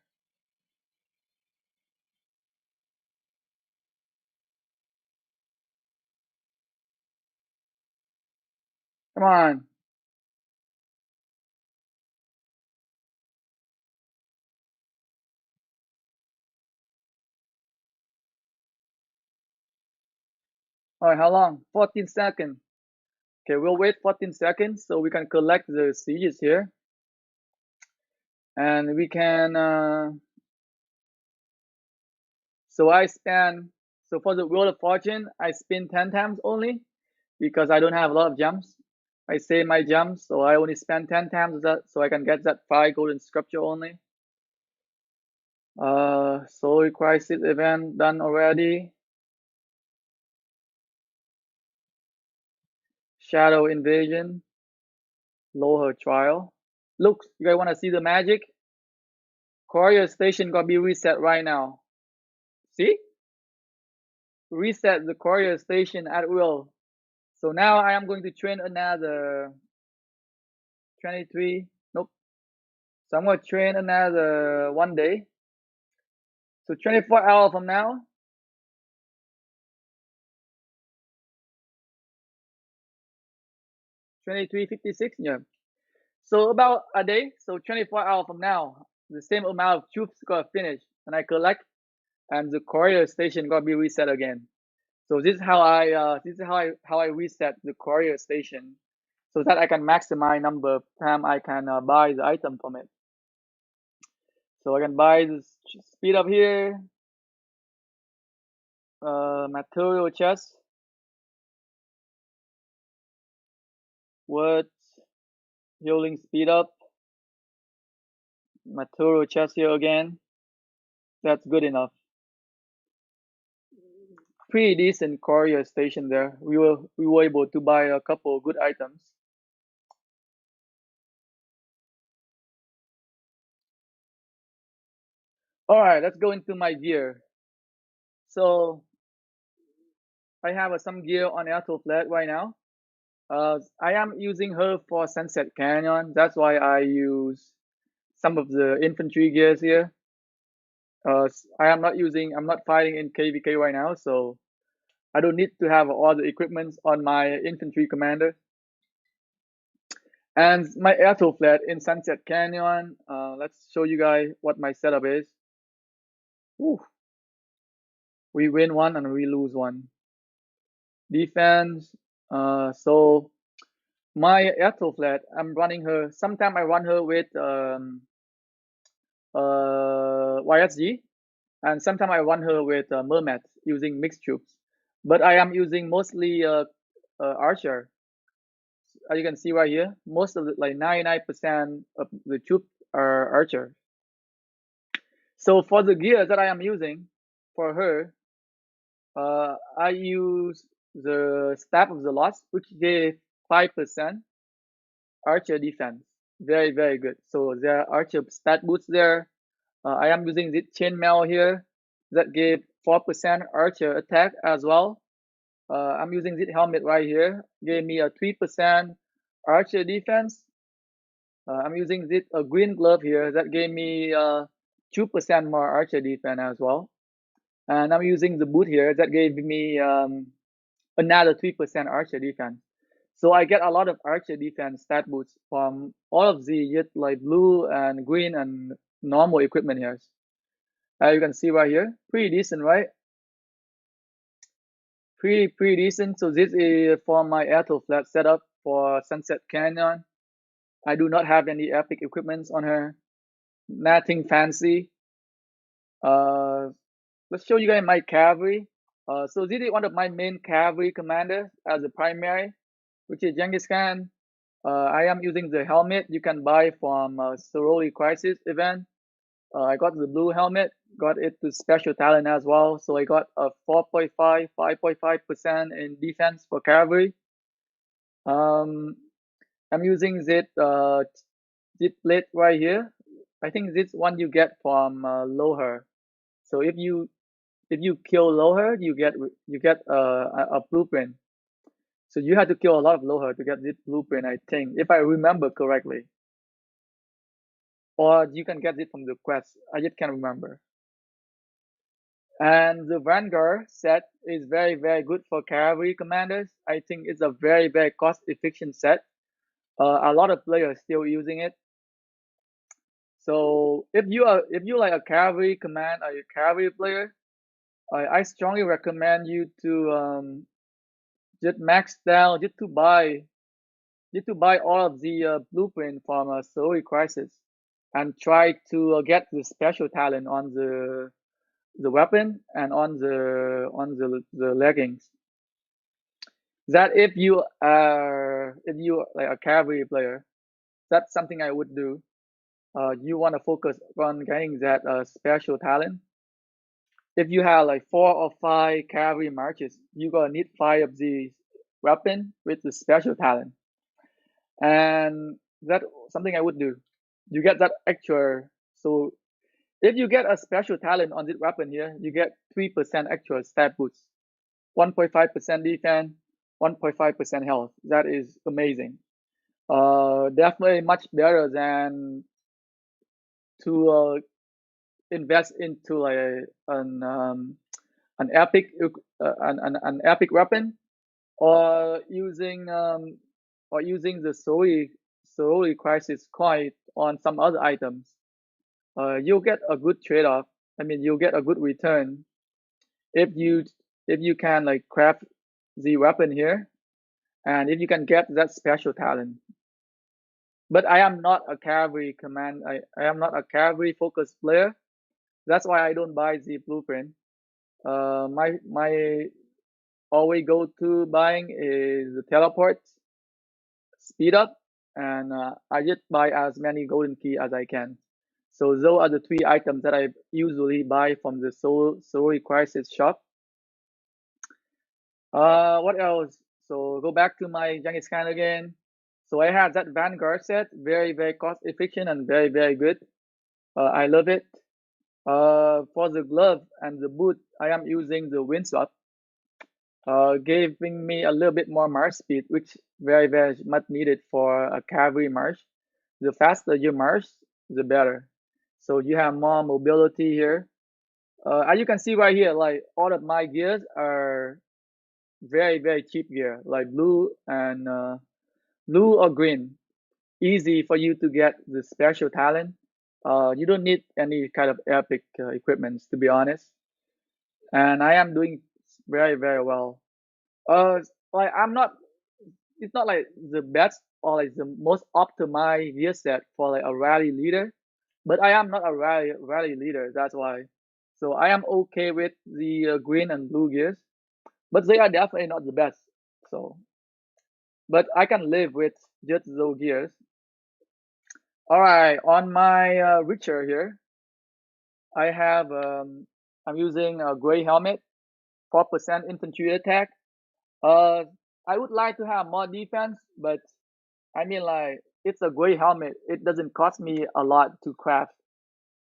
Come on. All right, how long? 14 seconds. Okay, we'll wait 14 seconds so we can collect the sieges here. And we can, so for the Wheel of Fortune, I spin 10 times only because I don't have a lot of gems. I save my gems, so I only spend 10 times that so I can get that 5 golden sculpture only. Solar Crisis event done already. Shadow Invasion. Lower trial. Look, you guys want to see the magic? Courier station gonna be reset right now. See? Reset the courier station at will. So now I am going to train another 23. Nope. So I'm going to train another 1 day. So 24 hours from now. 23:56. Yeah. So about a day. So 24 hours from now, the same amount of troops gonna finish, and I collect, and the courier station gonna be reset again. So this is how I reset the courier station, so that I can maximize number of time I can buy the item from it. So I can buy the speed up here, material chest, wood, healing speed up, material chest here again. That's good enough. Pretty decent courier station there. We were able to buy a couple of good items. All right, let's go into my gear. So I have some gear on Airto Flat right now. I am using her for Sunset Canyon. That's why I use some of the infantry gears here. I'm not fighting in KVK right now, so I don't need to have all the equipment on my infantry commander. And my Airto Flat in Sunset Canyon. Let's show you guys what my setup is. Whew. We win one and we lose one. Defense. So my Airto Flat, I'm running her. Sometimes I run her with YSG, and sometimes I run her with Mermat using mixed troops. But I am using mostly Archer. As you can see right here, most of the 99% of the troops are Archer. So for the gear that I am using for her, I use the Staff of the Lost, which gave 5% Archer defense. Very, very good. So there are Archer stat boosts there. I am using the chainmail here that gave 4% Archer attack as well. I'm using this helmet right here, gave me a 3% Archer defense. I'm using this green glove here that gave me 2% more Archer defense as well. And I'm using the boot here that gave me another 3% archer defense. So I get a lot of archer defense stat boosts from all of the yet like blue and green and normal equipment here. You can see right here, pretty decent, right? Pretty decent. So this is for my Airtel flat setup for Sunset Canyon. I do not have any epic equipments on her. Nothing fancy. Let's show you guys my cavalry. So this is one of my main cavalry commanders as a primary, which is Genghis Khan. I am using the helmet you can buy from Soroli Crisis event. I got the blue helmet, got it to special talent as well. So I got a 4.5, 5.5% in defense for cavalry. I'm using this plate right here. I think this one you get from Loher. So if you kill Loher, you get a blueprint. So you have to kill a lot of Loher to get this blueprint, I think, if I remember correctly. Or you can get it from the quest. I just can't remember. And the Vanguard set is very, very good for cavalry commanders. I think it's a very, very cost-efficient set. A lot of players still using it. So if you like a cavalry command, a cavalry player, I strongly recommend you to just max down, just to buy all of the blueprint from Story Crisis, and try to get the special talent on the weapon and on the leggings. That if you are like a cavalry player, that's something I would do. You want to focus on getting that special talent. If you have like 4 or 5 cavalry marches, you're gonna need 5 of these weapon with the special talent, and that's something I would do. You get that extra. So if you get a special talent on this weapon here, you get 3% extra stat boost, 1.5% defense, 1.5% health. That is amazing. Definitely much better than to invest into like an epic an epic weapon, or using the Sorori Crisis coin on some other items. You'll get a good trade-off. I mean, you'll get a good return if you can like craft the weapon here, and if you can get that special talent. But I am not a cavalry command. I am not a cavalry focused player. That's why I don't buy the blueprint. My always go to buying is the teleport, speed up, and I just buy as many golden key as I can. So those are the 3 items that I usually buy from the Soul Crisis shop. What else? So go back to my Genghis Khan again. So I have that Vanguard set, very, very cost efficient and very, very good. I love it. For the glove and the boot, I am using the Windswap, giving me a little bit more march speed, which very, very much needed for a cavalry march. The faster you march, the better. So you have more mobility here. As you can see right here, like all of my gears are very, very cheap gear, like blue or green. Easy for you to get the special talent. You don't need any kind of epic equipments, to be honest. And I am doing very, very well. Like I'm not. It's not like the best or like the most optimized gear set for like a rally leader, but I am not a rally leader. That's why. So I am okay with the green and blue gears, but they are definitely not the best. So, but I can live with just those gears. All right, on my Richer here, I have I'm using a gray helmet, 4% infantry attack. Uh, I would like to have more defense, but I mean like it's a gray helmet. It doesn't cost me a lot to craft,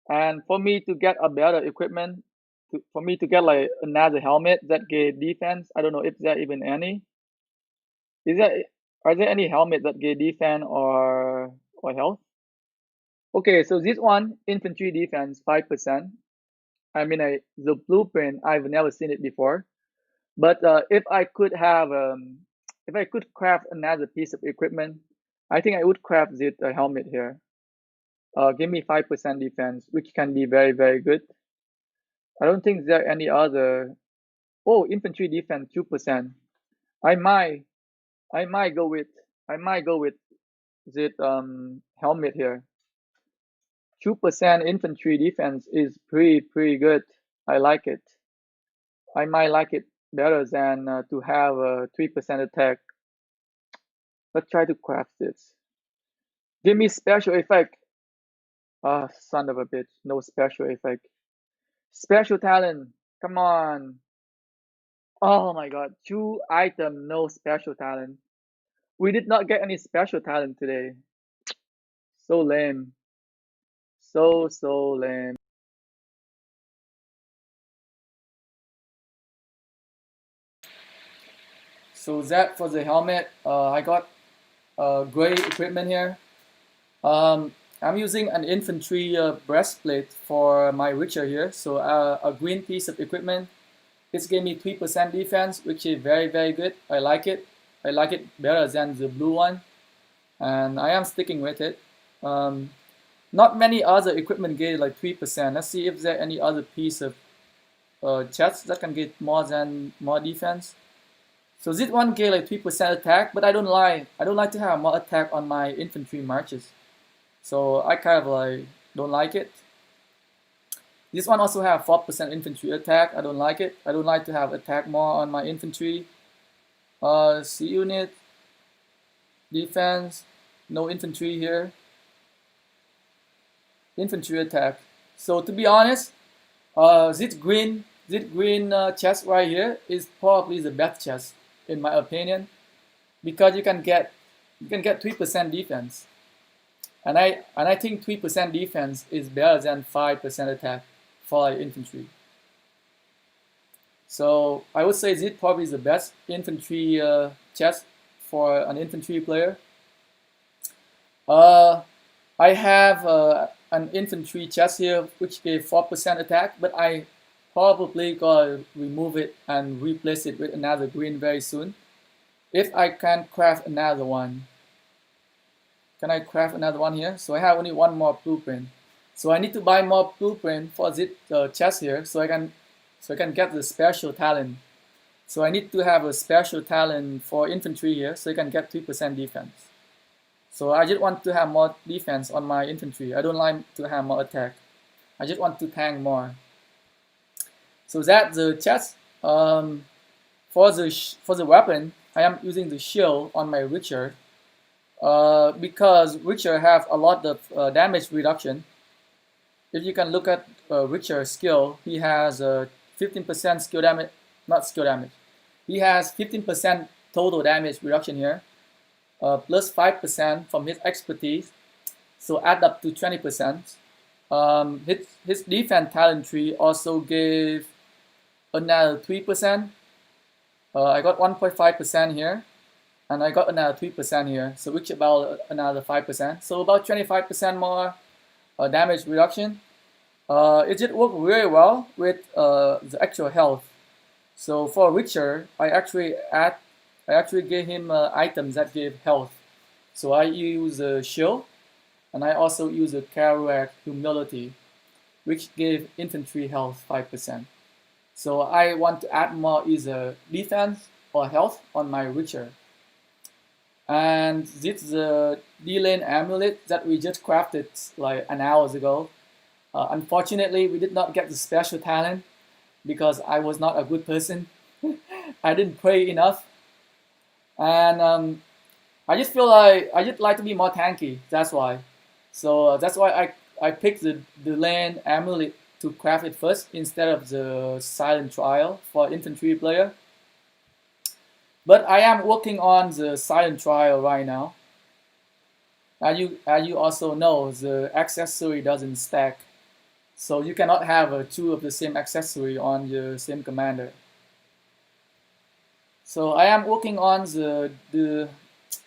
and for me to get a better equipment, for me to get like another helmet that get defense, I don't know if there even any. Is there are there any helmet that get defense or health? Okay, so this one infantry defense 5%. the blueprint, I've never seen it before. But if I could craft another piece of equipment, I think I would craft this helmet here. Give me 5% defense, which can be very, very good. I don't think there are any other. Oh, infantry defense 2%. I might, I might go with, I might go with this helmet here. 2% infantry defense is pretty good. I like it. I might like it better than to have a 3% attack. Let's try to craft this. Give me special effect. Ah, son of a bitch. No special effect. Special talent. Come on. Oh my god. 2 item, no special talent. We did not get any special talent today. So lame. So lame. So that for the helmet. I got gray equipment here. I'm using an infantry breastplate for my Witcher here. So a green piece of equipment. This gave me 3% defense, which is very, very good. I like it. I like it better than the blue one. And I am sticking with it. Not many other equipment gave like 3%. Let's see if there any other piece of chest that can get more defense. So this one gave like 3% attack, but I don't like to have more attack on my infantry marches. So I kind of like don't like it. This one also have 4% infantry attack. I don't like it. I don't like to have attack more on my infantry. C unit, defense, no infantry here. Infantry attack. So to be honest, this green chest right here is probably the best chest in my opinion, because you can get 3% defense, and I think 3% defense is better than 5% attack for infantry. So I would say this probably is the best infantry chest for an infantry player. I have an infantry chest here which gave 4% attack, but I probably gonna remove it and replace it with another green very soon. If I can craft another one. Can I craft another one here? So I have only one more blueprint. So I need to buy more blueprint for this chest here so I can get the special talent. So I need to have a special talent for infantry here so I can get 3% defense. So I just want to have more defense on my infantry. I don't like to have more attack. I just want to tank more. So that's the chest. For the weapon, I am using the shield on my Witcher. Because Witcher have a lot of damage reduction. If you can look at Witcher skill, he has 15% skill damage, not skill damage. He has 15% total damage reduction here, plus 5% from his expertise, so add up to 20%. His defense talent tree also gave another 3%. I got 1.5% here, and I got another 3% here, so which about another 5%. So about 25% more damage reduction. It did work really well with the actual health. So for Witcher, I actually gave him items that give health. So I use a shield, and I also use a RoK humility, which gave infantry health 5%. So I want to add more either defense or health on my Witcher. And this is the D-Lane amulet that we just crafted like an hour ago. Unfortunately, we did not get the special talent because I was not a good person. I didn't pray enough. And I just feel like I just like to be more tanky. That's why. So that's why I picked the D-Lane amulet to craft it first instead of the silent trial for infantry player. But I am working on the silent trial right now. As you also know, the accessory doesn't stack, so you cannot have two of the same accessory on the same commander. So I am working on the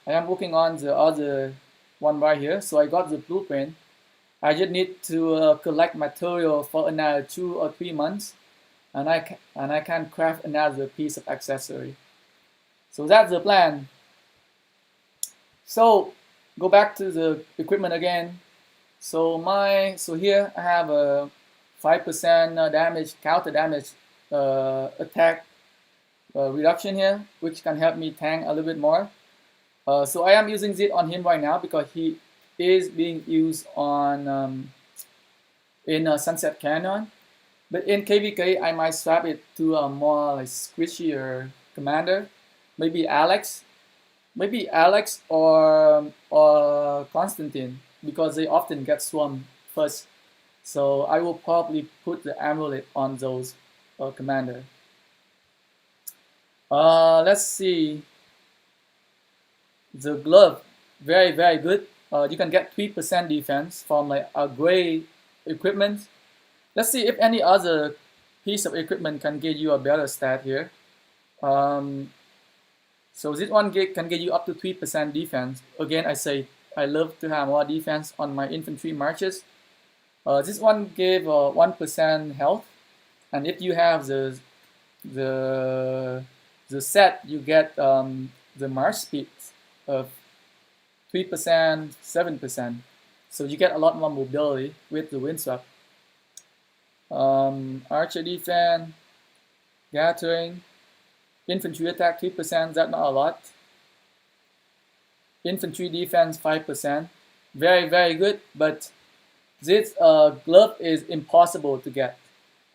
other one right here. So I got the blueprint. I just need to collect material for another 2 or 3 months, and I can craft another piece of accessory. So that's the plan. So go back to the equipment again. So here I have a 5% damage, counter damage attack reduction here, which can help me tank a little bit more. So I am using it on him right now because he is being used on in Sunset Canyon. But in KVK, I might swap it to a more like squishier commander, maybe Alex, or Constantine, because they often get swarmed first. So I will probably put the amulet on those commander. Let's see. The glove, very good. You can get 3% defense from like a gray equipment. Let's see if any other piece of equipment can give you a better stat here. So this one can get you up to 3% defense. Again, I say I love to have more defense on my infantry marches. This one gave 1% health, and if you have the set, you get the march speed of 3%, 7%. So you get a lot more mobility with the windswept. Archer defense, gathering, infantry attack 3%, that's not a lot. Infantry defense 5%, very good, but this glove is impossible to get.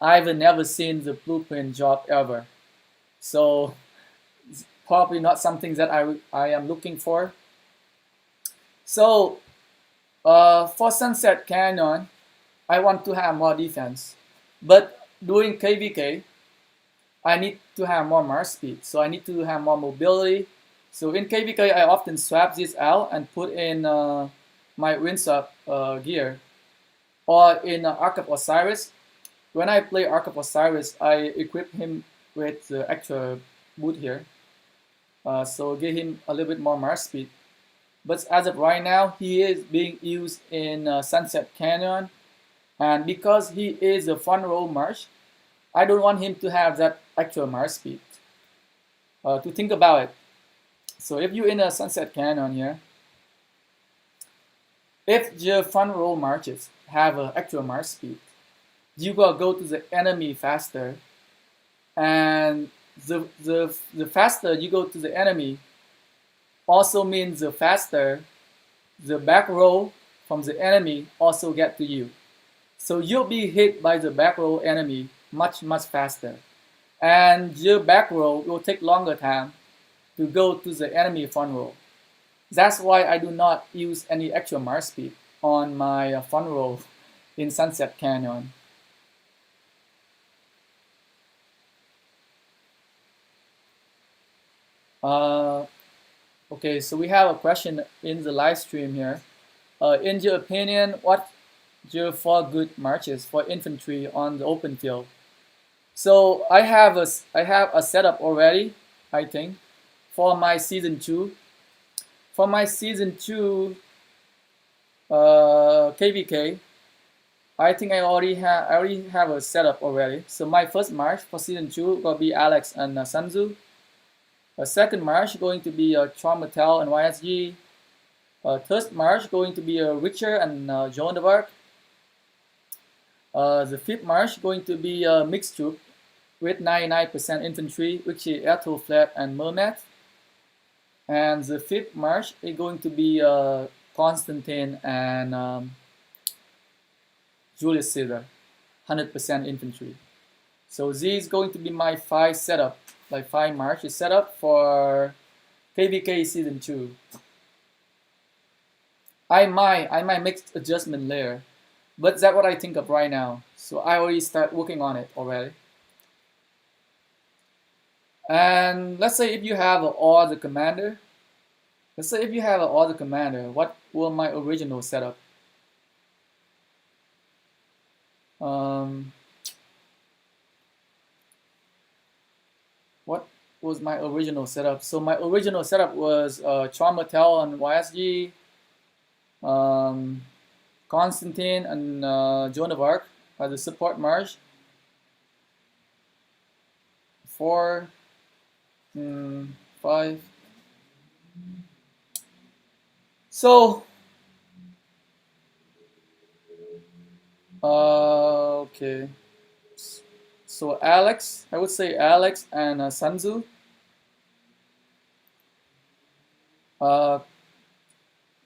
I've never seen the blueprint job ever. So it's probably not something that I am looking for. So for Sunset Canyon, I want to have more defense. But doing KVK, I need to have more march speed. So I need to have more mobility. So in KVK, I often swap this out and put in my windswept gear. Or in Ark of Osiris, when I play Ark of Osiris, I equip him with the extra boot here. So give him a little bit more march speed. But as of right now, he is being used in Sunset Canyon. And because he is a front row march, I don't want him to have that extra march speed. To think about it. So if you're in a Sunset Canyon here, if your front row marches have an extra march speed, you gotta go to the enemy faster. And the faster you go to the enemy also means the faster the back row from the enemy also get to you. So you'll be hit by the back row enemy much faster. And your back row will take longer time to go to the enemy front row. That's why I do not use any extra march speed on my front row in Sunset Canyon. Okay, so we have a question in the live stream here. In your opinion, what your 4 good marches for infantry on the open field? So I have a setup already, I think, for my season 2. For my season 2 KVK, I think I already have a setup already. So my first march for season 2 will be Alex and Sanzu. A second march going to be Traumatel and YSG. Third march going to be Richter and Joan of Arc. The fifth march going to be mixed troop with 99% infantry, which is Airtool Flat and Mermet. And the fifth march is going to be Constantine and Julius Caesar, 100% infantry. So these going to be my 5 setup, like 5 marches setup for KVK season 2. I might make adjustment later, but that's what I think of right now. So I already start working on it already. And let's say if you have an order commander, what will my original setup? What was my original setup? So my original setup was Traumatel on YSG, Constantine and Joan of Arc as the support march. 4, 5. So, okay. So Alex, I would say Alex and Sun Tzu.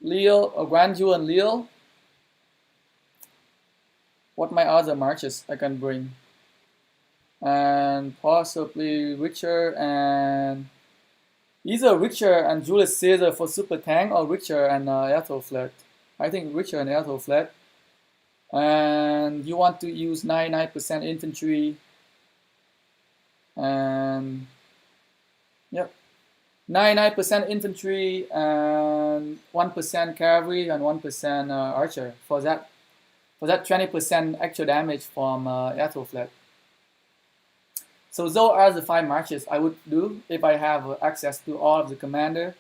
Leo, Guanju and Leo. What my other marches I can bring? And possibly Richard and either Richard and Julius Caesar for super tank or Richard and Ethelflaed. I think Richard and Ethelflaed. And you want to use 99% infantry and yep, 99% infantry and 1% cavalry and 1% archer for that 20% actual damage from Ethelflaed. So those are the 5 marches I would do if I have access to all of the commander.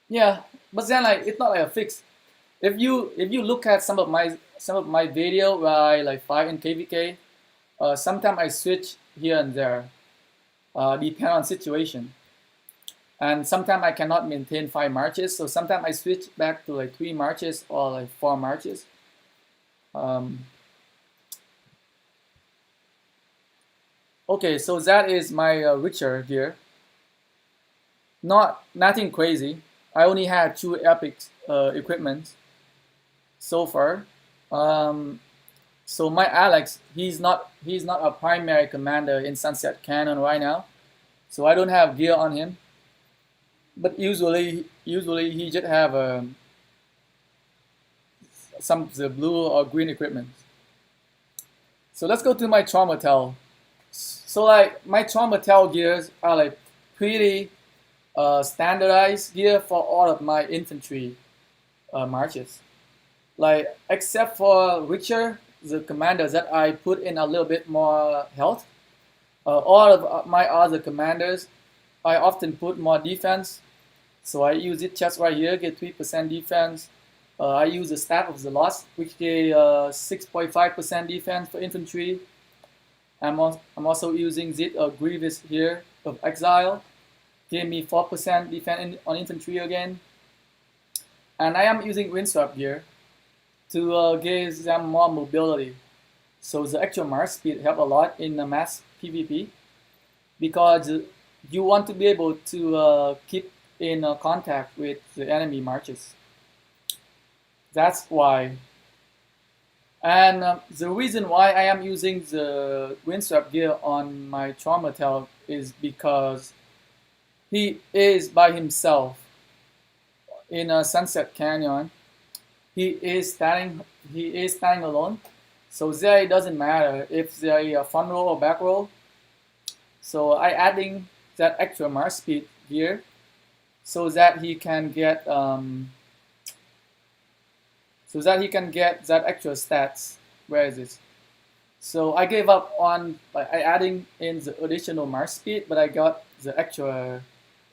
Yeah, but then like it's not like a fix. If you look at some of my video where I like fight in KVK, sometimes I switch here and there, depend on situation. And sometimes I cannot maintain 5 marches, so sometimes I switch back to like 3 marches or like 4 marches. Okay, so that is my Richter here. Nothing crazy. I only had 2 epic equipment so far. So my Alex, he's not a primary commander in Sunset Canyon right now, so I don't have gear on him. But usually he just have some of the blue or green equipment. So let's go to my Traumatel. So like my Traumatel gears are like pretty standardized gear for all of my infantry marches. Like except for Richard, the commander that I put in a little bit more health. All of my other commanders, I often put more defense. So I use it just right here, get 3% defense. I use the Staff of the Lost, which gave 6.5% defense for infantry. I'm also using this Grievous here of Exile, gave me 4% defense on infantry again. And I am using Windswept here to give them more mobility. So the actual march speed help a lot in the mass PvP because you want to be able to keep in contact with the enemy marches. That's why. And the reason why I am using the Windswept gear on my Traumatel is because he is by himself in a Sunset Canyon. He is standing alone. So there it doesn't matter if they are front row or back row. So I adding that extra march speed here so that he can get that extra stats. Where is it? So I gave up on I adding in the additional march speed, but I got the extra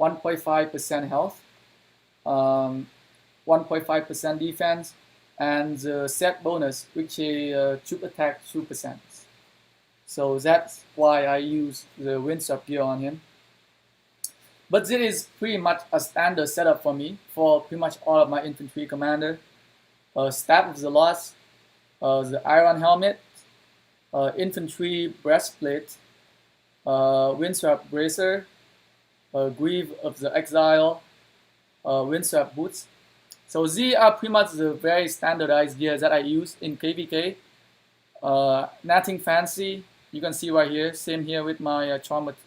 1.5% health, 1.5% defense, and the set bonus, which is troop attack 2%. So that's why I use the Windswept gear on him. But this is pretty much a standard setup for me for pretty much all of my infantry commander. Staff of the Lost, the Iron Helmet, infantry breastplate, Windswept bracer, Greave of the Exile, Windswept boots. So these are pretty much the very standardized gear that I use in KVK. Nothing fancy. You can see right here. Same here with my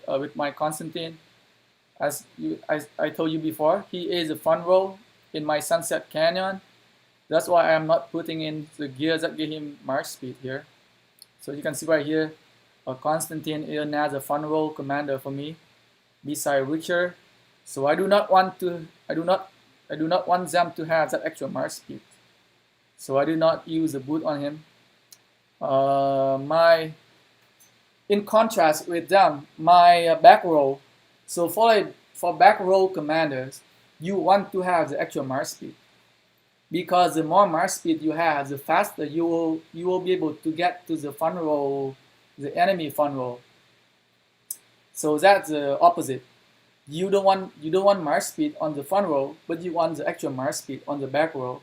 with my Constantine. As I told you before, he is a front row in my Sunset Canyon. That's why I am not putting in the gear that give him march speed here. So you can see right here, Constantine is another front row commander for me, beside Richard. So I do not want them to have that extra march speed. So I do not use a boot on him. In contrast with them, my back row. So for back row commanders, you want to have the actual march speed, because the more march speed you have, the faster you will be able to get to the front row, the enemy front row. So that's the opposite. You don't want march speed on the front row, but you want the actual march speed on the back row.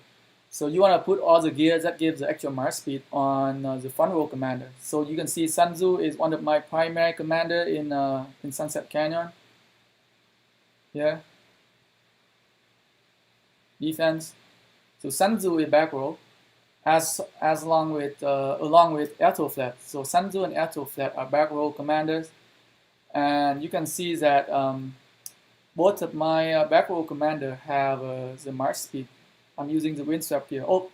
So you want to put all the gears that gives the actual march speed on the front row commander. So you can see Sun Tzu is one of my primary commander in Sunset Canyon. Yeah. Defense. So Sun Tzu is back row, as along with Airto Flat. So Sun Tzu and Airto Flat are back row commanders, and you can see that both of my back row commander have the march speed. I'm using the windswept here. Oh,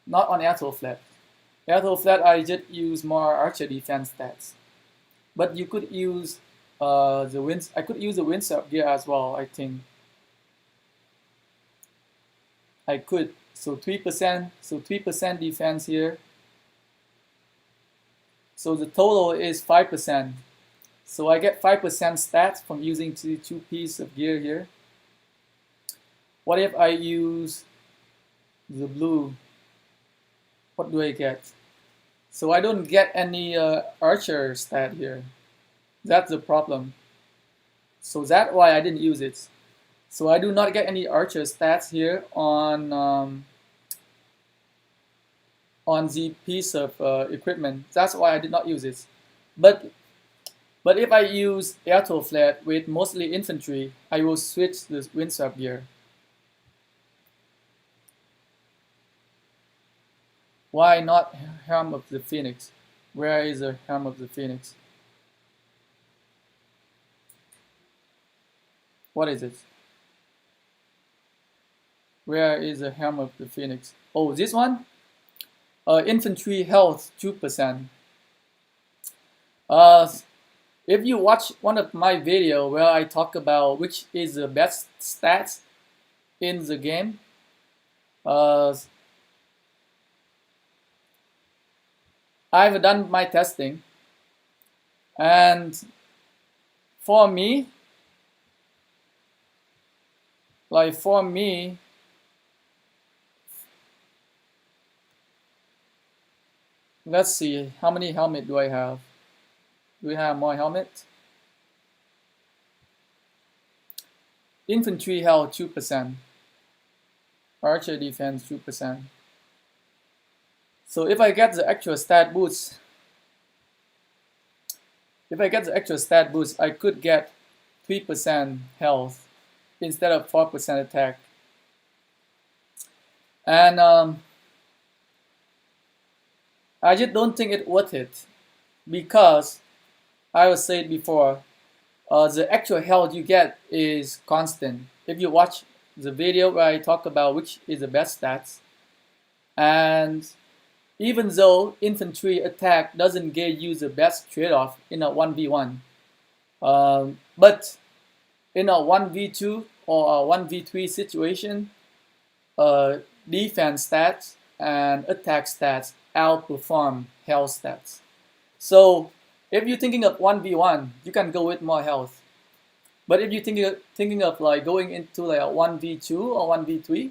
not on Airto Flat. Airto Flat I just use more archer defense stats, but you could use I could use the windswept gear as well. I think I could. So 3%. So 3% defense here. So the total is 5%. So I get 5% stats from using two pieces of gear here. What if I use the blue? What do I get? So I don't get any archer stat here. That's the problem. So that's why I didn't use it. So I do not get any archer stats here on the piece of equipment. That's why I did not use it. But if I use Airto Flat with mostly infantry, I will switch the windswept gear. Why not Helm of the Phoenix? Where is the Helm of the Phoenix? What is it? Where is the Helm of the Phoenix? Oh, this one? Infantry health 2%. If you watch one of my video where I talk about which is the best stats in the game, I've done my testing, and for me, let's see, how many helmet do I have? Do we have more helmet? Infantry health 2%. Archer defense 2%. So if I get the actual stat boost, I could get 3% health instead of 4% attack. And I just don't think it's worth it, because I was said before, the actual health you get is constant. If you watch the video where I talk about which is the best stats, and even though infantry attack doesn't give you the best trade-off in a 1v1, but in a 1v2 or a 1v3 situation, defense stats and attack stats outperform health stats. So if you're thinking of 1v1, you can go with more health. But if you're thinking of like going into like a 1v2 or 1v3,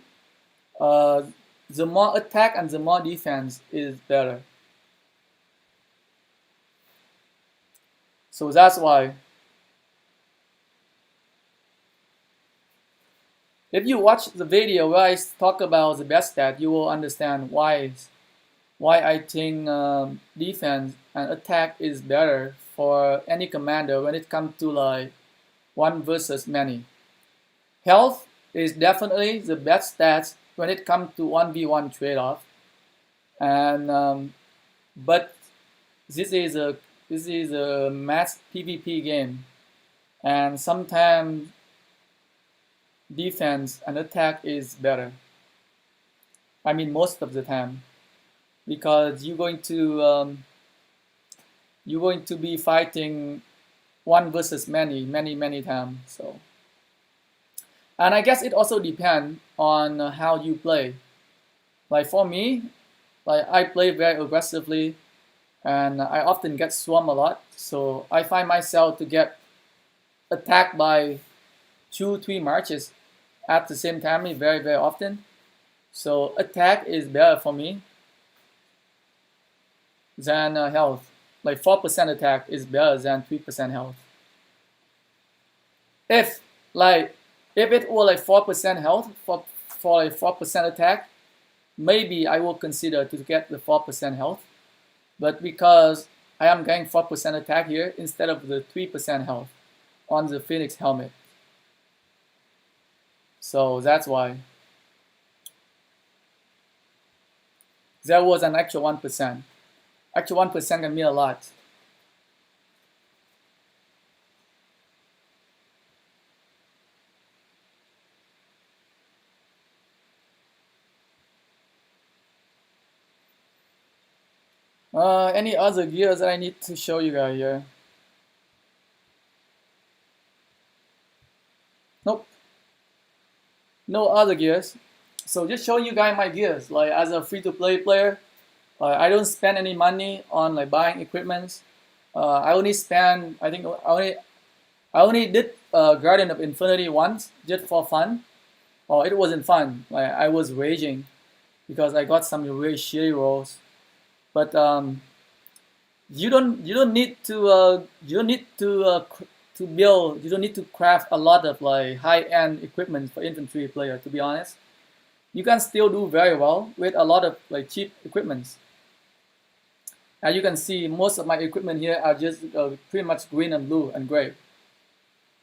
the more attack and the more defense is better. So that's why. If you watch the video where I talk about the best stat, you will understand why I think defense and attack is better for any commander when it comes to like one versus many. Health is definitely the best stats when it comes to 1v1 trade-off, and but this is a mass PvP game, and sometimes defense and attack is better. I mean, most of the time, because you're going to be fighting one versus many times. So, and I guess it also depends on how you play. Like for me, like I play very aggressively, and I often get swarmed a lot. So I find myself to get attacked by 2-3 marches at the same time very, very often. So attack is better for me than health. Like 4% attack is better than 3% health. If it were like 4% health for like 4% attack, maybe I will consider to get the 4% health. But because I am getting 4% attack here instead of the 3% health on the Phoenix helmet. So that's why. There was an actual 1%. Actual 1% can mean a lot. Any other gears that I need to show you guys here? Nope. No other gears. So just showing you guys my gears. Like as a free-to-play player, I don't spend any money on like buying equipment. I only spend, I think I only did Guardian of Infinity once just for fun. Oh, it wasn't fun. Like I was raging because I got some really shitty rolls. But you don't need to build, you don't need to craft a lot of like high-end equipment for infantry player, to be honest. You can still do very well with a lot of like cheap equipments. As you can see, most of my equipment here are just pretty much green and blue and gray.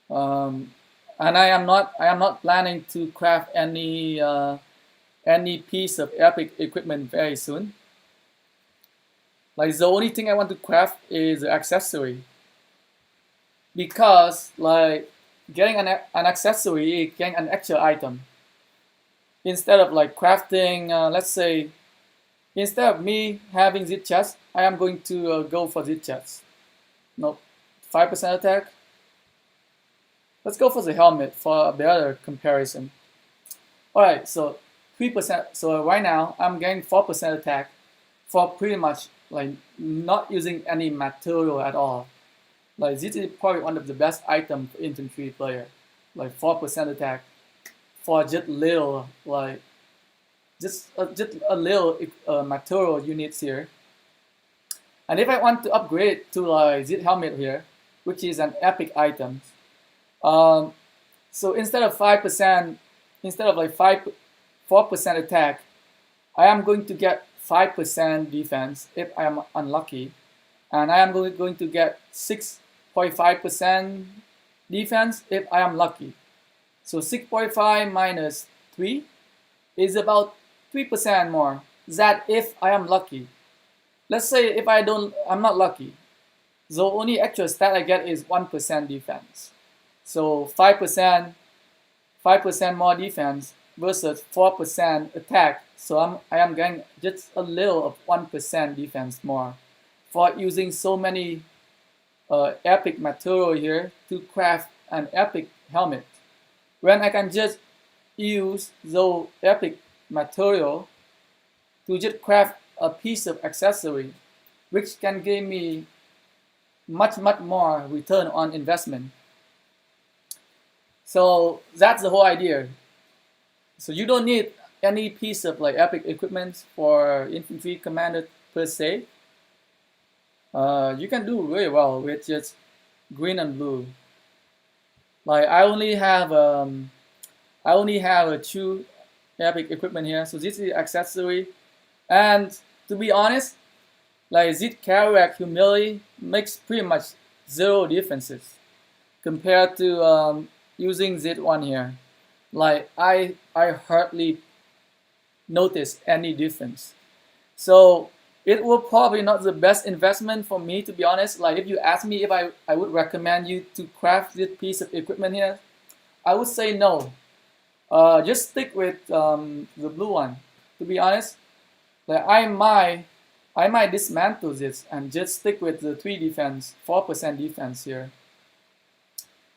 And I am not planning to craft any piece of epic equipment very soon. Like the only thing I want to craft is the accessory, because like getting an accessory, getting an actual item, instead of like crafting, let's say, instead of me having zip chest, I am going to go for zip chest. No, 5% attack. Let's go for the helmet for a better comparison. Alright, so 3%. So right now I'm getting 4% attack for pretty much like not using any material at all. Like this is probably one of the best items for infantry player. Like 4% attack for just little, like just a little material units here. And if I want to upgrade to like this helmet here, which is an epic item, so instead of 5%, instead of like 4% attack, I am going to get 5% defense if I am unlucky, and I am going to get 6.5% defense if I am lucky. So 6.5 minus 3 is about 3% more. That if I am lucky. Let's say if I'm not lucky, the only actual stat I get is 1% defense. So 5% more defense versus 4% attack. So I am getting just a little of 1% defense more for using so many epic material here to craft an epic helmet, when I can just use those epic material to just craft a piece of accessory, which can give me much more return on investment. So that's the whole idea. So you don't need any piece of like epic equipment for infantry commander per se. You can do really well with just green and blue. Like I only have a 2 epic equipment here. So this is accessory, and to be honest, like Zit KVK Humility makes pretty much 0 differences compared to using Z1 here. Like I hardly notice any difference. So it will probably not the best investment for me, to be honest. Like if you ask me if I would recommend you to craft this piece of equipment here, I would say no. Just stick with the blue one. To be honest, like I might dismantle this and just stick with the 4% defense here,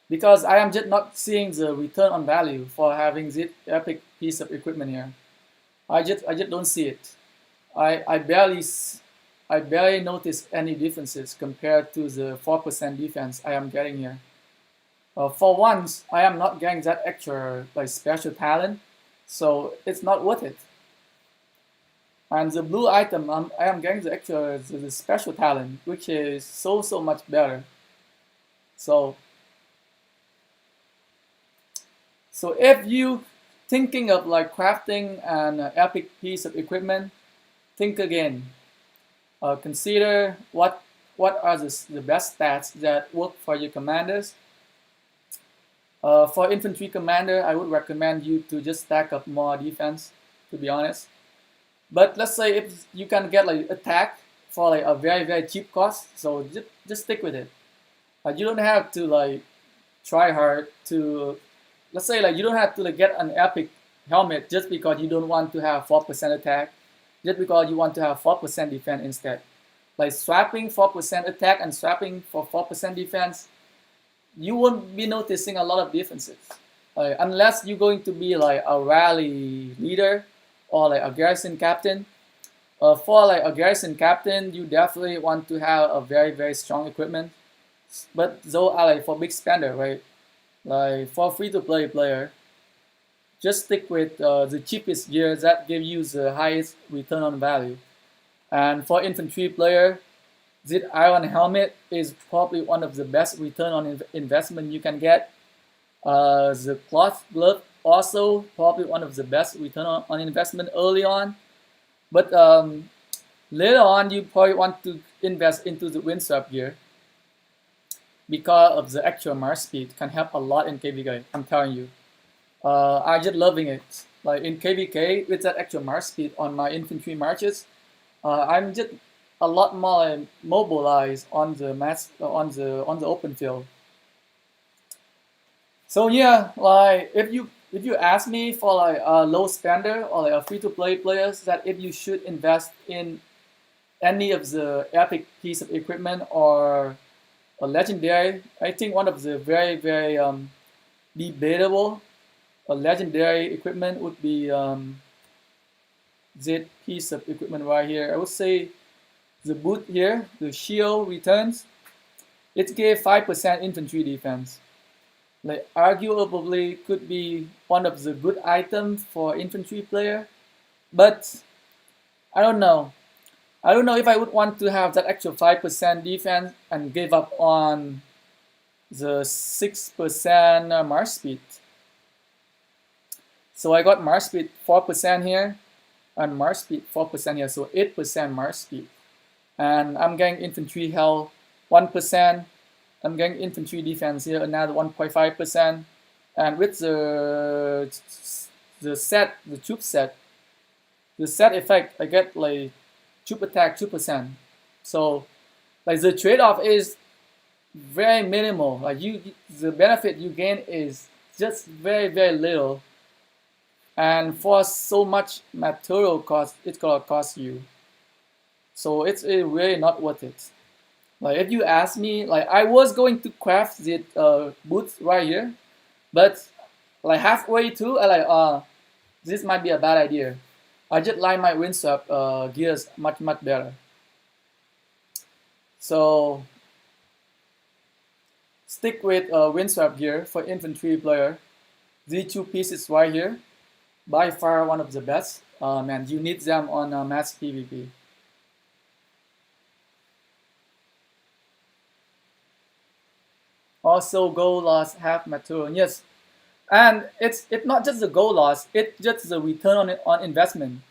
because I am just not seeing the return on value for having this epic piece of equipment here. I just don't see it. I barely notice any differences compared to the 4% defense I am getting here. For once, I am not getting that extra like special talent, so it's not worth it. And the blue item, I am getting the extra the special talent, which is so much better. So if you thinking of like crafting an epic piece of equipment, think again. Consider what are the best stats that work for your commanders. For infantry commander, I would recommend you to just stack up more defense, to be honest. But let's say if you can get like attack for like a very cheap cost, so just stick with it. You don't have to like try hard to, let's say like you don't have to like get an epic helmet just because you don't want to have 4% attack, just because you want to have 4% defense instead. Like swapping 4% attack and swapping for 4% defense, you won't be noticing a lot of differences. Unless you're going to be like a rally leader or like a garrison captain. For like a garrison captain, you definitely want to have a very strong equipment. But those are like for big spender, right? Like for free-to-play player, just stick with the cheapest gear that give you the highest return on value. And for infantry player, this iron helmet is probably one of the best return on investment you can get. The cloth glove also probably one of the best return on investment early on. But later on, you probably want to invest into the windswept gear because of the extra march speed can help a lot in KVK. I'm telling you. I'm just loving it. Like in KVK, with that extra march speed on my infantry marches, I'm just a lot more mobilized on the on the open field. So yeah, like if you ask me for like a low spender or like a free-to-play players, that if you should invest in any of the epic piece of equipment or a legendary, I think one of the very debatable legendary equipment would be this piece of equipment right here. I would say the boot here, the shield returns, it gave 5% infantry defense. Like arguably could be one of the good items for infantry player, but I don't know. I don't know if I would want to have that extra 5% defense and give up on the 6% march speed. So I got march speed 4% here and march speed 4% here, so 8% march speed. And I'm getting infantry health 1%. I'm getting infantry defense here another 1.5%. And with the troop set, the set effect, I get like troop attack 2%. So like the trade-off is very minimal. Like the benefit you gain is just very little. And for so much material cost, it's gonna cost you. So it's really not worth it. Like if you ask me, like I was going to craft the boots right here, but like halfway through, I like this might be a bad idea. I just like my windswept gears much better. So stick with windswept gear for infantry player. These two pieces right here, by far one of the best. And you need them on mass PvP. Also, gold loss half material. Yes, and it's not just the gold loss. It's just the return on investment.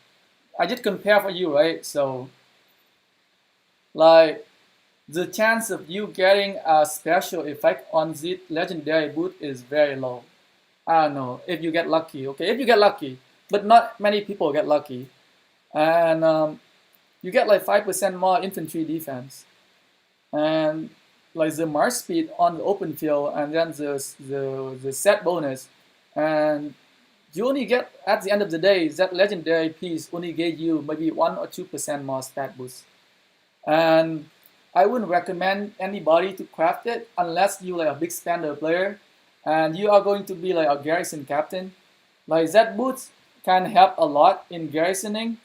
I just compare for you, right? So, like the chance of you getting a special effect on the legendary boot is very low. I don't know if you get lucky. Okay, if you get lucky, but not many people get lucky, and you get like 5% more infantry defense, and like the march speed on the open field, and then the set bonus, and you only get at the end of the day that legendary piece only gave you maybe 1 or 2% more stat boost, and I wouldn't recommend anybody to craft it unless you like a big spender player, and you are going to be like a garrison captain. Like that boots can help a lot in garrisoning.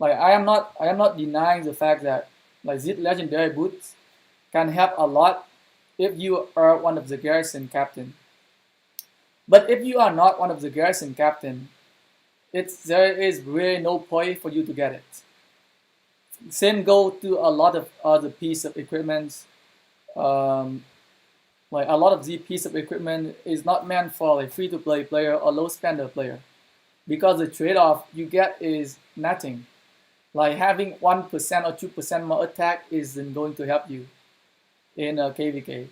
Like I am not denying the fact that like these legendary boots can help a lot if you are one of the garrison captain. But if you are not one of the garrison captain, there is really no point for you to get it. Same go to a lot of other piece of equipment. Um, like a lot of the piece of equipment is not meant for a free-to-play player or low-spender player, because the trade-off you get is nothing. Like having 1% or 2% more attack isn't going to help you in a KVK.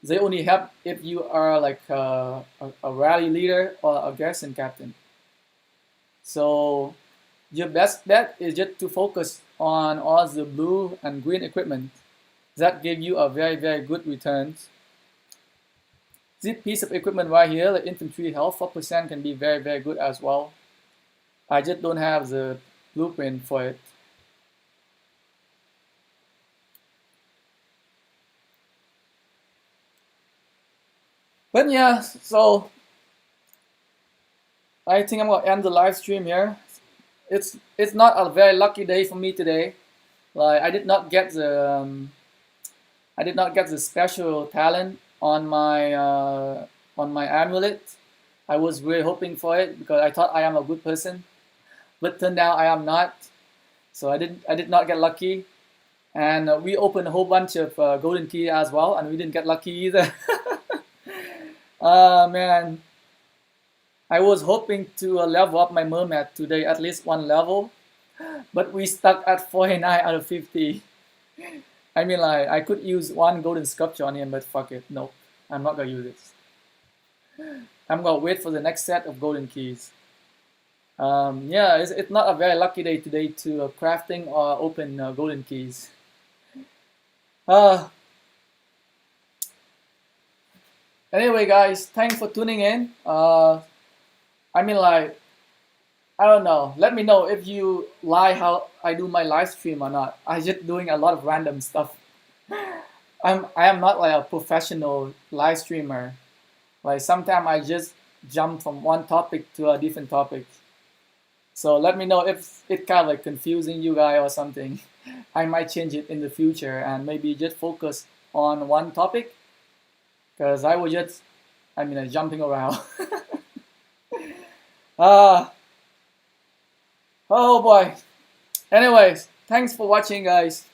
They only help if you are like a rally leader or a garrison captain. So your best bet is just to focus on all the blue and green equipment that give you a very, very good returns. This piece of equipment right here, the infantry health 4%, can be very, very good as well. I just don't have the blueprint for it. But yeah, so I think I'm gonna end the live stream here. It's not a very lucky day for me today. Like I did not get the special talent on my amulet. I was really hoping for it because I thought I am a good person, but turned out I am not. So I did not get lucky, and we opened a whole bunch of golden key as well, and we didn't get lucky either. Man, I was hoping to level up my mermaid today at least one level, but we stuck at 49 out of 50. I mean, like, I could use one golden sculpture on him, but fuck it. Nope. I'm not gonna use it. I'm gonna wait for the next set of golden keys. Yeah, it's not a very lucky day today to crafting or open golden keys. Anyway, guys, thanks for tuning in. I mean, like, I don't know. Let me know if you like how I do my live stream or not. I'm just doing a lot of random stuff. I am not like a professional live streamer. Like sometimes I just jump from one topic to a different topic. So let me know if it kind of like confusing you guys or something. I might change it in the future and maybe just focus on one topic, because I was just, I mean, jumping around. Oh boy. Anyways, thanks for watching, guys.